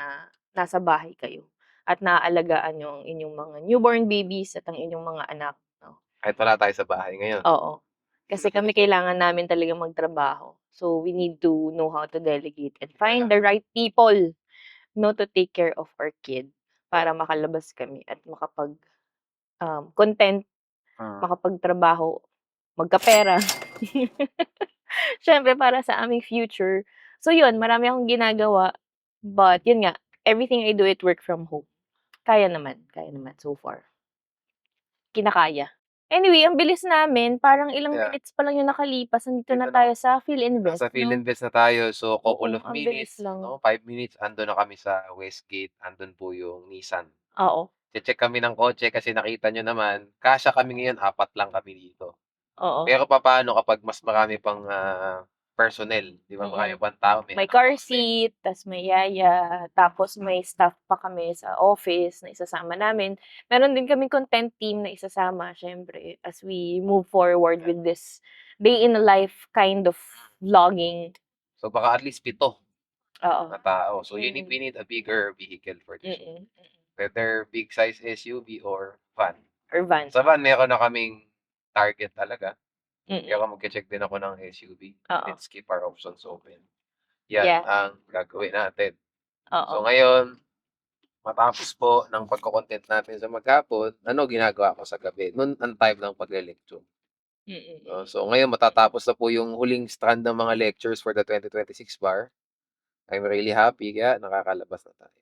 nasa bahay kayo. At naaalagaan nyo ang inyong mga newborn babies at ang inyong mga anak. No? Kahit wala tayo sa bahay ngayon. Oo. Kasi kami kailangan namin talagang magtrabaho. So, we need to know how to delegate and find the right people, no, to take care of our kid para makalabas kami at content, makapagtrabaho, magkapera. Siyempre para sa aming future. So yun, marami akong ginagawa. But yun nga, everything I do it work from home. Kaya naman so far. Kinakaya. Anyway, ang bilis namin, parang ilang Yeah. minutes pa lang yung nakalipas, nandito na Dito na. tayo sa PhilInvest, Nasa no? PhilInvest na tayo. So, couple Oo, of ang minutes, bilis lang. no? 5 minutes, andun na kami sa Westgate. Andun po yung Nissan. Oo, Check kami ng kotse kasi nakita nyo naman, kasya kami ngayon, 4 lang kami dito. oo. Pero papaano kapag mas marami pang personnel, di ba? Marami pang tao. May anak car pa kami. seat, tas may yaya, tapos may staff pa kami sa office na isasama namin. Meron din kaming content team na isasama, syempre, as we move forward with this day in a life kind of vlogging. So baka at least 7 Oo. na tao. So we Mm. need a bigger vehicle for this. Mm-mm. Whether big size SUV or van. Or van. Sa van, meron na kaming target talaga. Mm-mm. Kaya mag-check din ako ng SUV. Oo. Let's keep our options open. Yan Yeah. ang gagawin natin. Oo. So ngayon, matapos po ng pagko-content natin sa maghapon, ano ginagawa ko sa gabi? Noon ang time ng pagle-lecture. Mm-mm. So ngayon matatapos na po yung huling strand ng mga lectures for the 2026 bar. I'm really happy kaya nakakalabas na tayo.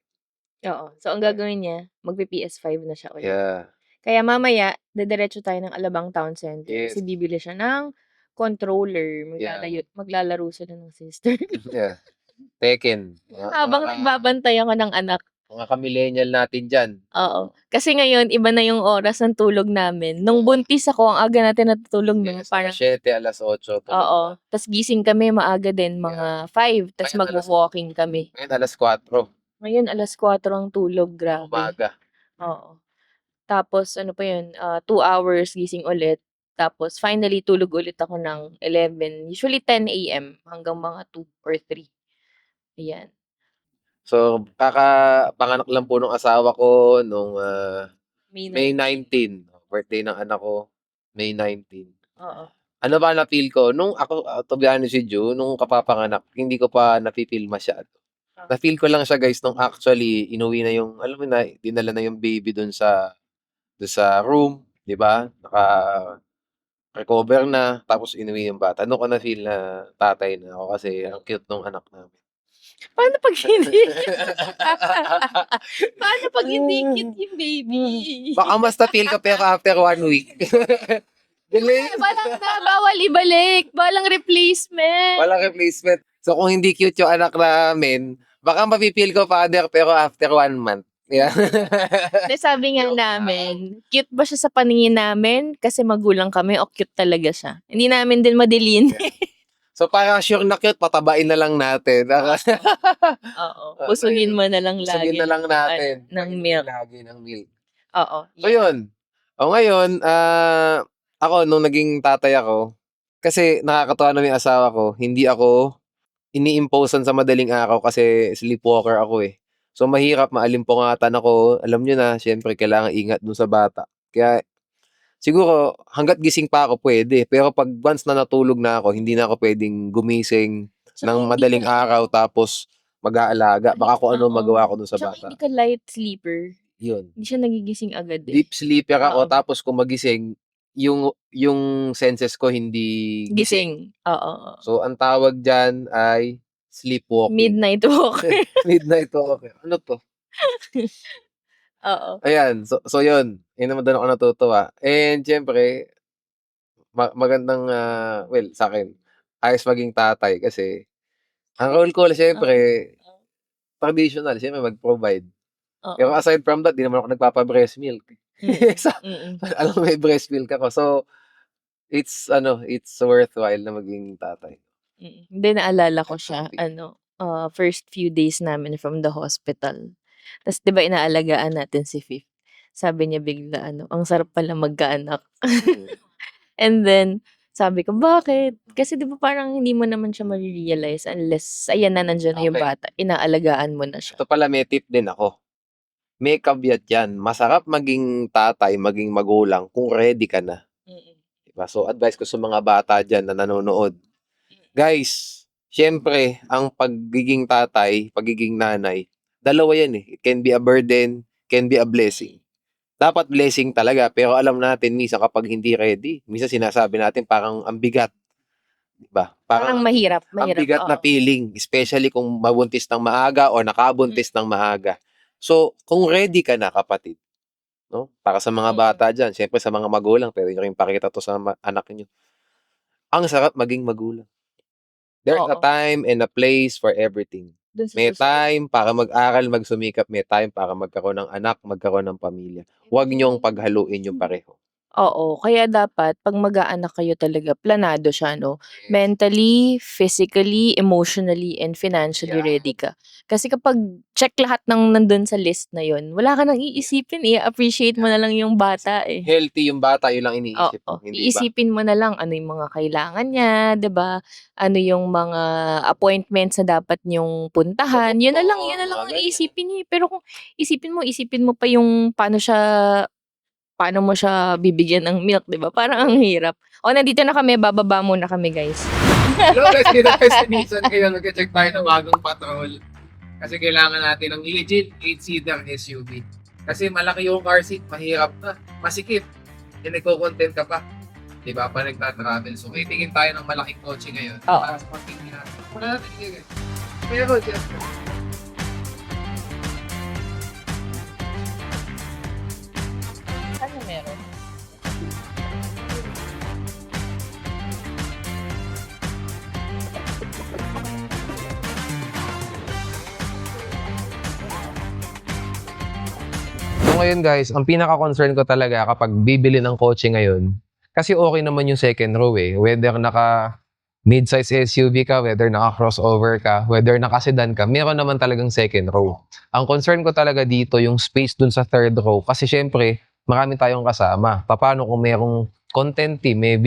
Oo. So, ang gagawin niya, magpi-PS5 na siya ulit. Yeah. Kaya mamaya, didiretso tayo ng Alabang Town Center. Yes. Kasi bibili siya ng controller. Maglalaro sila ng sister. Yeah. Tekken. Habang nagbabantay ako ng anak. Mga ka-millennial natin dyan. Oo. Kasi ngayon, iba na yung oras ng tulog namin. Nung buntis ako, ang aga natin natutulog. No? Yes, alas 7, alas 8. Oo. Tapos gising kami maaga din, mga 5. Tapos Ngayon, mag-walking kami. Ngayon, alas 4. Ngayon, alas 4 ang tulog. Grabe. Umaga. Oo. Tapos, ano pa yun, 2 hours gising ulit. Tapos, finally, tulog ulit ako ng 11. Usually, 10 a.m. hanggang mga 2 or 3. Ayan. So, kakapanganak lang po nung asawa ko nung May 19. Birthday ng anak ko, May 19. Oo. Ano ba na-feel ko? Nung ako, to be honest with you, nung kapapanganak, hindi ko pa na-feel masyado. Na-feel ko lang siya guys nung actually inuwi na yung, alam mo na, dinala na yung baby dun sa room, di ba? Recover na, tapos inuwi yung bata. Doon ko na-feel na tatay na ako kasi ang cute nung anak namin. Paano pag hindi? Paano pag hindi cute yung baby? Baka mas na-feel ko pero after 1 week. Delay. Walang na, bawal ibalik. Walang replacement. Walang replacement. So kung hindi cute yung anak namin, baka mapipil ko father pero after 1 month. Yeah. Kasi sabi nga namin, cute ba siya sa paningin namin? Kasi magulang kami o cute talaga siya? Hindi namin din madilin. So para sure na cute, patabain na lang natin. Oo. Pusugin mo na lang lagi. Pusugin na lang natin. Ng milk. Lagi ng milk. Oo. So yun. O ngayon, ako nung naging tatay ako, kasi nakakatawa na yung asawa ko, hindi ako ini-imposean sa madaling araw kasi sleepwalker ako eh. So mahirap, maalimpungatan ako. Alam nyo na, syempre kailangan ingat dun sa bata. Kaya siguro hanggat gising pa ako pwede. Pero pag once na natulog na ako, hindi na ako pwedeng gumising ng madaling araw tapos mag-aalaga. Baka kung ano magawa ko dun sa Tsaka bata. hindi ka light sleeper. Yun. Hindi siya nagigising agad eh. Deep sleeper ako tapos kung magising, yung senses ko hindi Gising. Oo. So ang tawag dyan ay sleepwalking. Midnight walker. Midnight walker. Ano to? Oo. Ayan. So yun. Yun naman doon ako natutuwa. And syempre, magandang, well, sa akin, ayos maging tatay kasi ang role ko, syempre, traditional, syempre mag-provide. Pero aside from that, di naman ako nagpapa-breast milk. Alam mo, may breast milk ako. So, it's worthwhile na maging tatay. Hindi, naalala ko siya, first few days namin from the hospital. Tapos, di ba, inaalagaan natin si Fifth. Sabi niya bigla, ang sarap pala magkaanak. And then, sabi ko, bakit? Kasi di ba parang hindi mo naman siya ma-realize unless, ayan na, nandiyan na yung bata. Inaalagaan mo na siya. Ito pala, may tip din ako. May kabyat yan. Masarap maging tatay, maging magulang kung ready ka na. Diba? So, advice ko sa mga bata dyan na nanonood. Guys, syempre, ang pagiging tatay, pagiging nanay, dalawa yan eh. It can be a burden, can be a blessing. Dapat blessing talaga, pero alam natin, minsan kapag hindi ready, minsan sinasabi natin parang ang bigat. Diba? Parang mahirap. Ang bigat na Oo. feeling, especially kung mabuntis ng maaga o nakabuntis ng maaga. So, kung ready ka na, kapatid, no? Para sa mga bata dyan, syempre sa mga magulang, pwede nyo rin pakita to sa anak nyo. Ang sarap maging magulang. There's a Oo. time and a place for everything. Dun sa May susunod. time para mag-aral, magsumikap. May time para magkaroon ng anak, magkaroon ng pamilya. Huwag niyong paghaluin yung pareho. Oo, kaya dapat 'pag mag-aanak kayo talaga planado siya 'no, mentally, physically, emotionally, and financially Yeah. ready ka. Kasi kapag check lahat ng nandun sa list na yun, wala ka nang iisipin, i-appreciate mo na lang yung bata, eh. Healthy yung bata, yun lang iniisip Oo, mo, hindi ba? iisipin mo na lang ano yung mga kailangan niya, 'di ba? Ano yung mga appointments na dapat niyong puntahan, yun na lang Mga ang ganyan. iisipin niyo, eh. Pero kung isipin mo pa yung paano mo siya bibigyan ng milk, 'di ba? Parang ang hirap. O, nandito na kami, bababa muna kami, guys. Hello guys, dito tayo sa Nissan. Ngayon, mag-check tayo ng bagong patrol. Kasi kailangan natin ng legit 8-seater SUV. Kasi malaki yung car seat, mahirap na, masikip. Yung nagko-content ka pa. Diba? Pa nagtatravel. So, titingin tayo ng malaking kotse ngayon. Oo. Para sa pagtingin natin. Wala natin guys. Pero, just Ano meron? So ngayon guys, ang pinaka-concern ko talaga kapag bibili ng kotse ngayon, kasi okay naman yung second row eh. Whether naka mid-size SUV ka, whether naka crossover ka, whether naka sedan ka, meron naman talagang second row. Ang concern ko talaga dito yung space dun sa third row kasi syempre, marami tayong kasama. Paano kung merong content team, may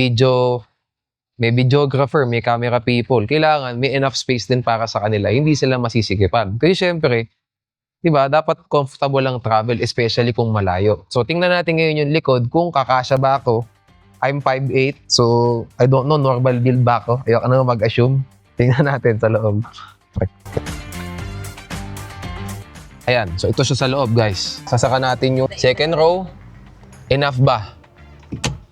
videographer, may camera people, kailangan may enough space din para sa kanila. Hindi sila masisigipan. Kasi syempre, diba, dapat comfortable lang travel, especially kung malayo. So, tingnan natin ngayon yung likod kung kakasya ba ako. I'm 5'8", so I don't know, normal build ba ako? Ayoko na mag-assume. Tingnan natin sa loob. Ayan, so ito siya sa loob, guys. Sasaka natin yung second row. Enough ba?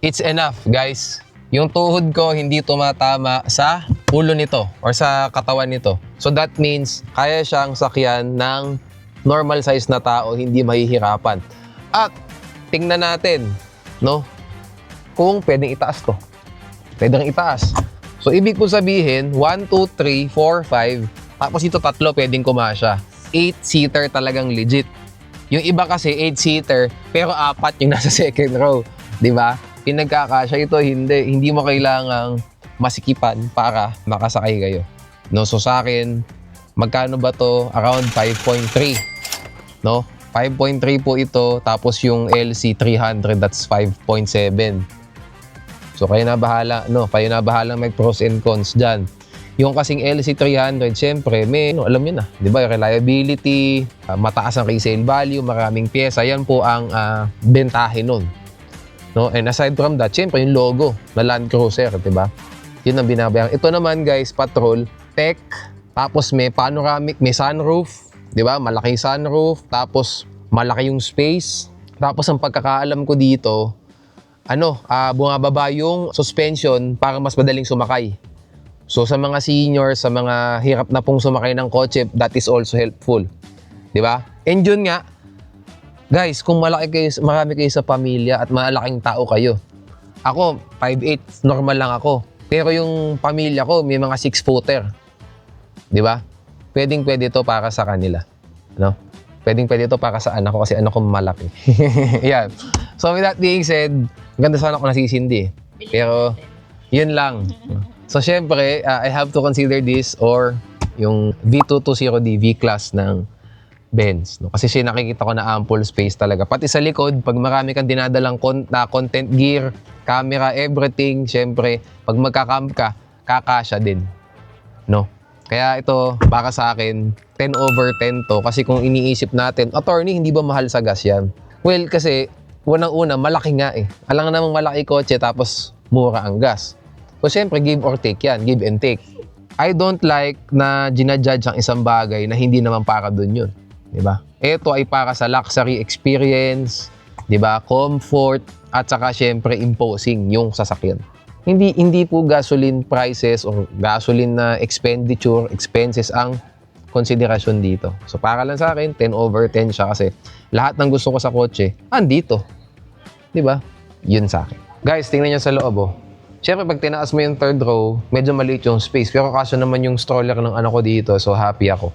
It's enough, guys. Yung tuhod ko hindi tumatama sa ulo nito or sa katawan nito. So that means kaya siyang sakyan ng normal size na tao, hindi mahihirapan. At tingnan natin, no? Kung pwedeng itaas to. Pwedeng itaas. So ibig po sabihin, 1, 2, 3, 4, 5, tapos ito tatlo pwedeng kumasya. 8-seater talagang legit. Yung iba kasi 8-seater, pero 4 yung nasa second row. 'Di ba? Pinagkakasya ito, hindi mo kailangang masikipan para makasakay kayo. No, so sa akin, magkano ba to? Around 5.3. No? 5.3 po ito, tapos yung LC 300, that's 5.7. So kayo na bahala, no? Kayo na bahala may pros and cons diyan. Yung kasing LC 300, syempre, alam niyo na, 'di ba? Reliability, mataas ang resale value, maraming pyesa, yan po ang bentahe nun. No? And aside from that, syempre yung logo na Land Cruiser, 'di ba? Yun ang binabayang. Ito naman, guys, Patrol, tech, tapos may panoramic, may sunroof, 'di ba? Malaking sunroof, tapos malaki yung space. Tapos ang pagkakaalam ko dito, bumababa yung suspension para mas madaling sumakay. So sa mga senior, sa mga hirap na pong sumakay ng kotse, that is also helpful. 'Di ba? And yun nga, guys, kung marami kayo sa pamilya at malaking tao kayo. Ako, 5'8", normal lang ako. Pero yung pamilya ko, may mga 6-footer. 'Di ba? Pwedeng-pwede ito para sa kanila. No? Pwedeng-pwede ito para sa anak ko kasi anak ko malaki. Yan. So with that being said, ganda sana ako nasisindi. Pero yun lang. So syempre, I have to consider this or yung V220D V-Class ng Benz. No? Kasi siya nakikita ko na ample space talaga. Pati sa likod, pag marami kang dinadalang content gear, camera, everything, syempre, pag magka-camp ka, kakasya din. No? Kaya ito, para sa akin, 10/10 to. Kasi kung iniisip natin, attorney, hindi ba mahal sa gas yan? Well, kasi, unang-una, malaki nga eh. Alam nga namang malaki kotse, tapos mura ang gas. So, syempre, give or take yan. Give and take. I don't like na ginajudge ang isang bagay na hindi naman para dun yun. Diba? Ito ay para sa luxury experience, diba? Comfort, at saka syempre imposing yung sasakyan. Hindi po gasoline prices or gasoline na expenses ang konsiderasyon dito. So para lang sa akin, 10/10 siya kasi lahat ng gusto ko sa kotse, andito. Diba? Yun sa akin. Guys, tingnan nyo sa loob, oh. Siyempre, pag tinaas mo yung third row, medyo maliit yung space. Pero kaso naman yung stroller ng anak ko dito, so happy ako.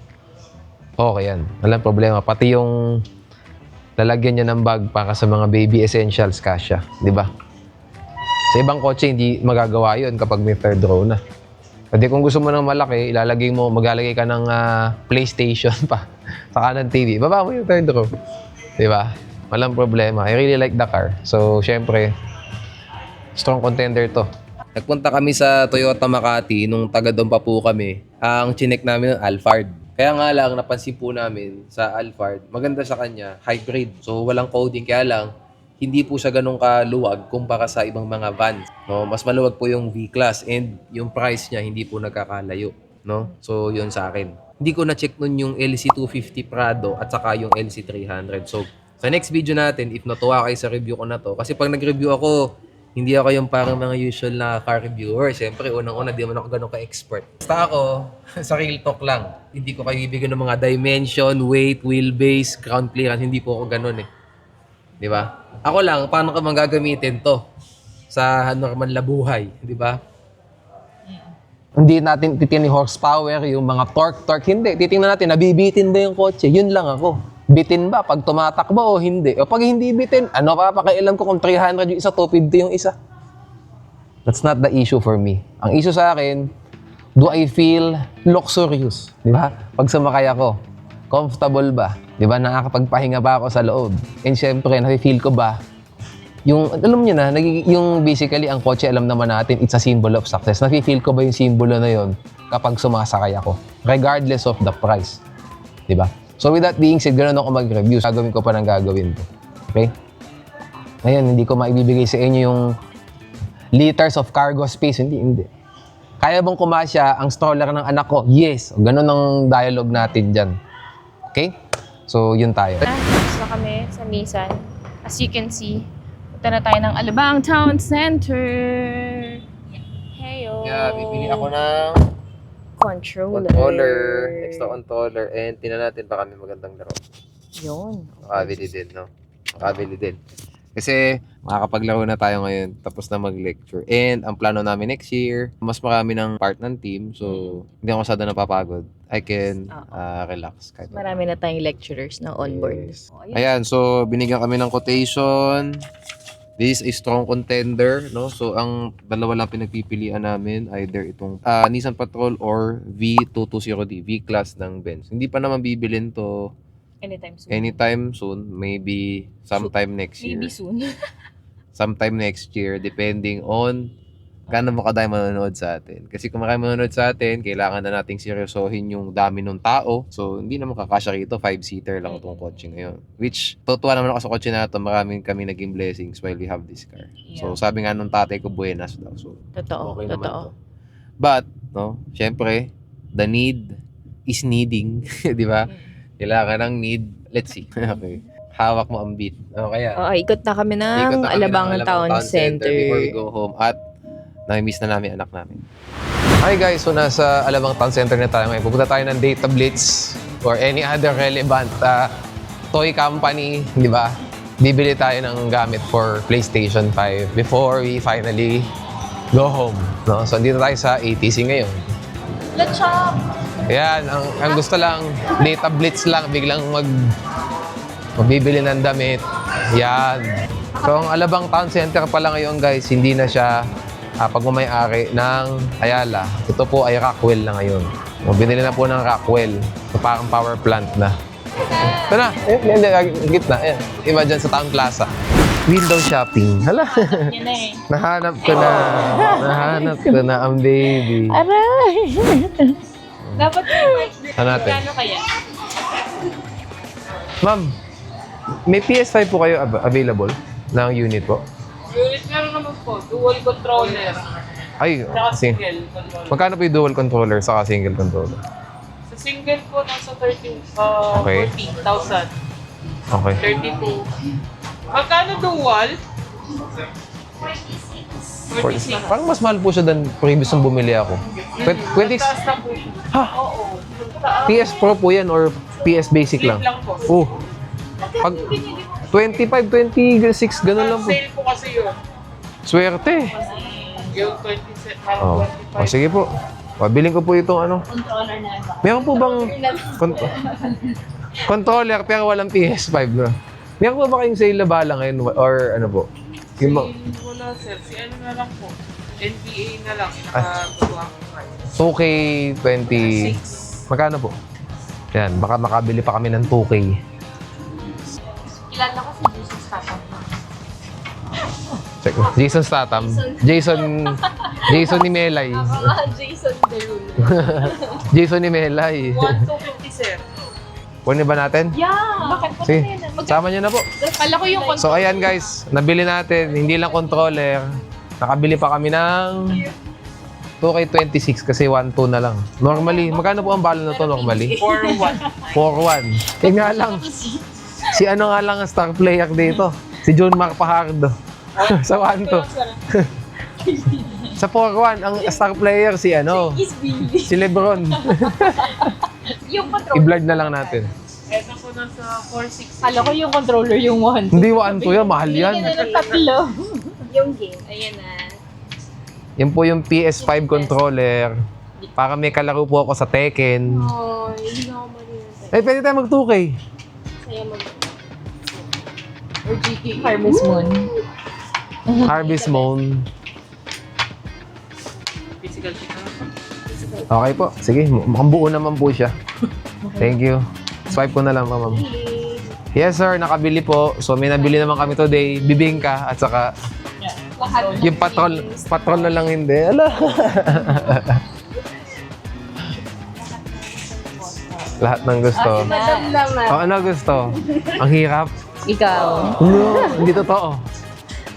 Okay yan. Walang problema. Pati yung lalagyan niya ng bag para sa mga baby essentials, kasya. Di ba? Sa ibang kotse, hindi magagawa yun kapag may third row na. Pwede kung gusto mo ng malaki, maglalagay ka ng PlayStation pa. Saka ng TV. Baba mo yung third row. Di ba? Walang problema. I really like the car. So, syempre, strong contender to. Nagpunta kami sa Toyota Makati nung taga doon pa po kami. Ang chinek namin ng Alphard. Kaya nga lang, napansin po namin sa Alphard, maganda sa kanya, hybrid. So, walang coding. Kaya lang, hindi po siya ganun kaluwag kumpara sa ibang mga vans. No? Mas maluwag po yung V-Class and yung price niya hindi po nagkakalayo. No? So, yun sa akin. Hindi ko na-check nun yung LC250 Prado at saka yung LC300. So, sa next video natin, if natuwa kayo sa review ko na to, kasi pag nag-review ako, hindi ako yung parang mga usual na car reviewer. Siyempre, unang-una, di naman ako ganun ka-expert. Basta ako, sa real talk lang. Hindi ko kayo bibigyan ng mga dimension, weight, wheelbase, ground clearance. Hindi po ako ganun eh. Di ba? Ako lang, paano ka magagamitin to sa normal na buhay? Di ba? Hindi natin titingnan yung horsepower, yung mga torque. Hindi. Titingnan natin, nabibitin ba yung kotse? Yun lang ako. Bitin ba pag tumatakbo o hindi? O pag hindi bitin, ano pa pakialam ko kung 300 yung isa, 250 yung isa? That's not the issue for me. Ang issue sa akin, do I feel luxurious? Di ba? Pag sumakay ako, comfortable ba? Di ba? Nakakapagpahinga ba ako sa loob? And syempre, nafe-feel ko ba? Yung, alam niyo na, yung basically, ang kotse, alam naman natin, it's a symbol of success. Nafe-feel ko ba yung simbolo na yon kapag sumasakay ako? Regardless of the price. Di ba? So with that being said, ganoon ako mag-review. Gagawin ko pa ng gagawin to. Okay? Ngayon, hindi ko maibibigay sa inyo yung liters of cargo space. Hindi. Kaya bang kumasya ang stroller ng anak ko? Yes. Ganoon ang dialogue natin dyan. Okay? So, yun tayo. Tapos na kami sa Nissan. As you can see, punta na tayo ng Alabang Town Center. Heyo. Yeah, bibili ako ng controller. Extra controller. And tingnan natin baka may magandang laro. Yun. Makabili din, no? Makabili din. Kasi makakapaglaro na tayo ngayon tapos na mag-lecture. And ang plano namin next year, mas marami ng part ng team. So, hindi ako masyado napapagod. I can relax. Kahit Marami na tayong lecturers na on board. Yes. Ayan, so binigyan kami ng quotation. This is a strong contender, no? So, ang dalawa lang pinagpipilian namin, either itong Nissan Patrol or V220D, V-Class ng Benz. Hindi pa naman bibilin to anytime soon. Maybe sometime next year. Maybe soon. Sometime next year, depending on gaano mo kadami manonood sa atin. Kasi kung marami manonood sa atin, kailangan na nating seryosohin yung dami ng tao. So, hindi naman kakasya rito. 5-seater lang itong kotse ngayon. Which, totoo naman ako sa kotse na ito. Maraming kami naging blessings while we have this car. Yeah. So, sabi nga nung tatay ko, buenas daw. So, Totoo. okay naman Totoo. to. But, no, syempre, the need is needing. Di ba? Kailangan ng need. Let's see. Okay. Hawak mo ang beat. O, kaya. Ikot na kami ng Alabang Town Center. Before we go home. At nami-miss na namin anak namin. Hi guys, so nasa Alabang Town Center na tayo ngayon. Pupunta tayo ng Data Blitz or any other relevant toy company, di ba? Bibili tayo ng gamit for PlayStation 5 before we finally go home. No? So, dito tayo sa ATC ngayon. Let's shop! Ayan, ang gusto lang, Data Blitz lang, biglang magbibili ng damit. Yan. So, ang Alabang Town Center pala ngayon guys, hindi na siya pagmamayari ng Ayala. Ito po ay Rockwell na ngayon. Binili na po ng Rockwell. So, parang power plant na. Ito na. Hindi, gitna. Ayan. Iba dyan sa Town Plaza. Window shopping. Hala. Yan na eh. Nahanap ko na. Nahanap ko na ang baby. Aray! Dapat Ano natin? Kano kaya? Ma'am, may PS5 po kayo available ng unit po? Unit nga meron naman po, dual controller. Ay, Tsaka kasi. single controller. Magkano po yung dual controller sa single controller? Sa single po, nasa Okay. 14,000. Okay. 32. Magkano dual? 46. Parang mas mahal po siya than previous nung bumili ako. 20, Taas na po siya. ha? Oo. Taas. PS Pro po yan or PS Basic Slim lang? lang po. Oh. Pag 25, 26, ganun lang po. Sale po kasi yun. Swerte. Yung 27, Oh. 25. Oh, sige po. Pabiling ko po itong ano. Controller na ba? Meron po bang controller pero walang PS5 na? Meron po ba kayong sale na bala ngayon or ano po? Yung mga Sale wala sir. Si ano na lang po. NBA na lang. Nakagawa ko price. 2K20. Magkano po? Yan, baka makabili pa kami ng 2K. Kilala ko si Jesus Statham. Check. Jason Statham. Jason ni Melay. Jason Derulo. Jason ni Melay. 1,250 sir. Kunin ba natin? Yeah! Bakit po Sige, na yan? sama nyo na po. Kala ko yung So ayan guys, nabili natin, hindi lang controller. Nakabili pa kami ng 2K26 kasi 1.2 na lang. Normally, magkano po ang bala na to normally? 4,1. 4-1. Eh nga lang, si ano nga lang ang star player dito? Si John Mark Pajardo. Sa 1-2. Sa 4-1, ang star player si ano? is Billy. Si Lebron. Yung controller. I-blurred na lang natin. Eto po nasa 4,600. Kala ko yung controller yung one. Hindi 1-2 yan, mahal yan. ng tatlo. Yung game. Ayan na. Yan po yung PS5 controller. Para may kalaro po ako sa Tekken. Oh, hindi na ako malilita. Eh, pwede tayo mag 2K. Saya mag... Or GT. Harvest Moon. Harvest Moon. Physical check na lang. Okay po. Sige, mukhang buo naman po siya. Thank you. Swipe ko na lang, ma'am. Yes, sir. Nakabili po. So, may nabili naman kami today. Bibingka at saka yung patrol na lang hindi. Ala. Lahat ng gusto. Madam naman. Oh, ano gusto? Ang hirap. Ikaw. No, hindi totoo.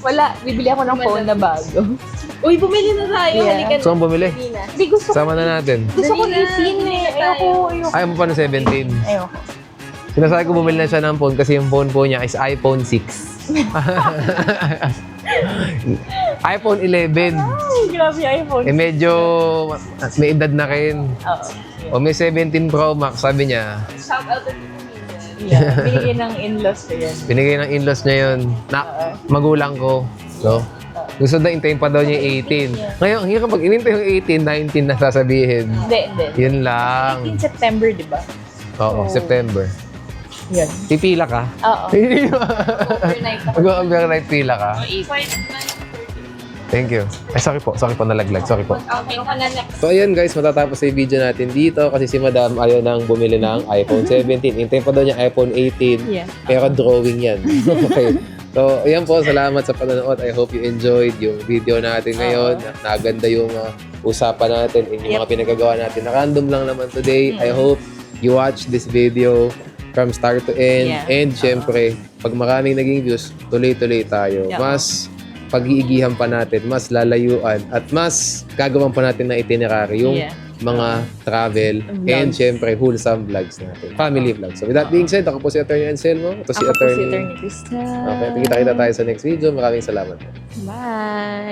Wala. Bibili ako ng phone na bago. Uy, bumili na tayo. Yeah. Halika na. So, ang bumili. Hindi, gusto ko. Sama na natin. Gusto ko 18 eh. Ayoko. Ayaw mo pa ng 17. Ayoko. Sinasabi ko bumili na siya ng phone kasi yung phone po niya is iPhone 6. iPhone 11. Ay, grabe iPhone. Eh medyo may edad na rin. Oo. O may 17 Pro Max, sabi niya. Shout out to Yeah, binigay ng in-laws ko yan. Binigay ng in-laws niya yun. Na, magulang ko. No? Gusto na intayin pa daw niya yung 18. Ngayon, ang hirap pag inintay yung 18, 19 na sasabihin. Hindi. Yun lang. 18 September, di ba? Oo, September. Yun. Pipila ka? Oo. Overnight ako. Mag-overnight pila ka? 5,930. Thank you. Ay, sorry po, nalaglag. Sorry po. Okay ka na next. So ayun guys, matatapos yung video natin dito kasi si Madam ayaw nang bumili ng iPhone 17. Hintayin pa daw niya iPhone 18. Yeah. Pero drawing yan. Okay. So ayan po, salamat sa panonood. I hope you enjoyed yung video natin ngayon. Naganda yung usapan natin in yung mga pinagagawa natin. Na random lang naman today. I hope you watch this video from start to end. Yeah. And syempre, pag maraming naging views, tuloy-tuloy tayo. Yeah. Mas pag-iigihan pa natin, mas lalayuan, at mas gagawan pa natin na itinerary yung mga travel and syempre wholesome vlogs natin. Family vlogs. So with that being said, ako po si Attorney Anselmo. Ito si Ako po si Attorney. Attorney Krista. Okay, kita-kita tayo sa next video. Maraming salamat. Bye!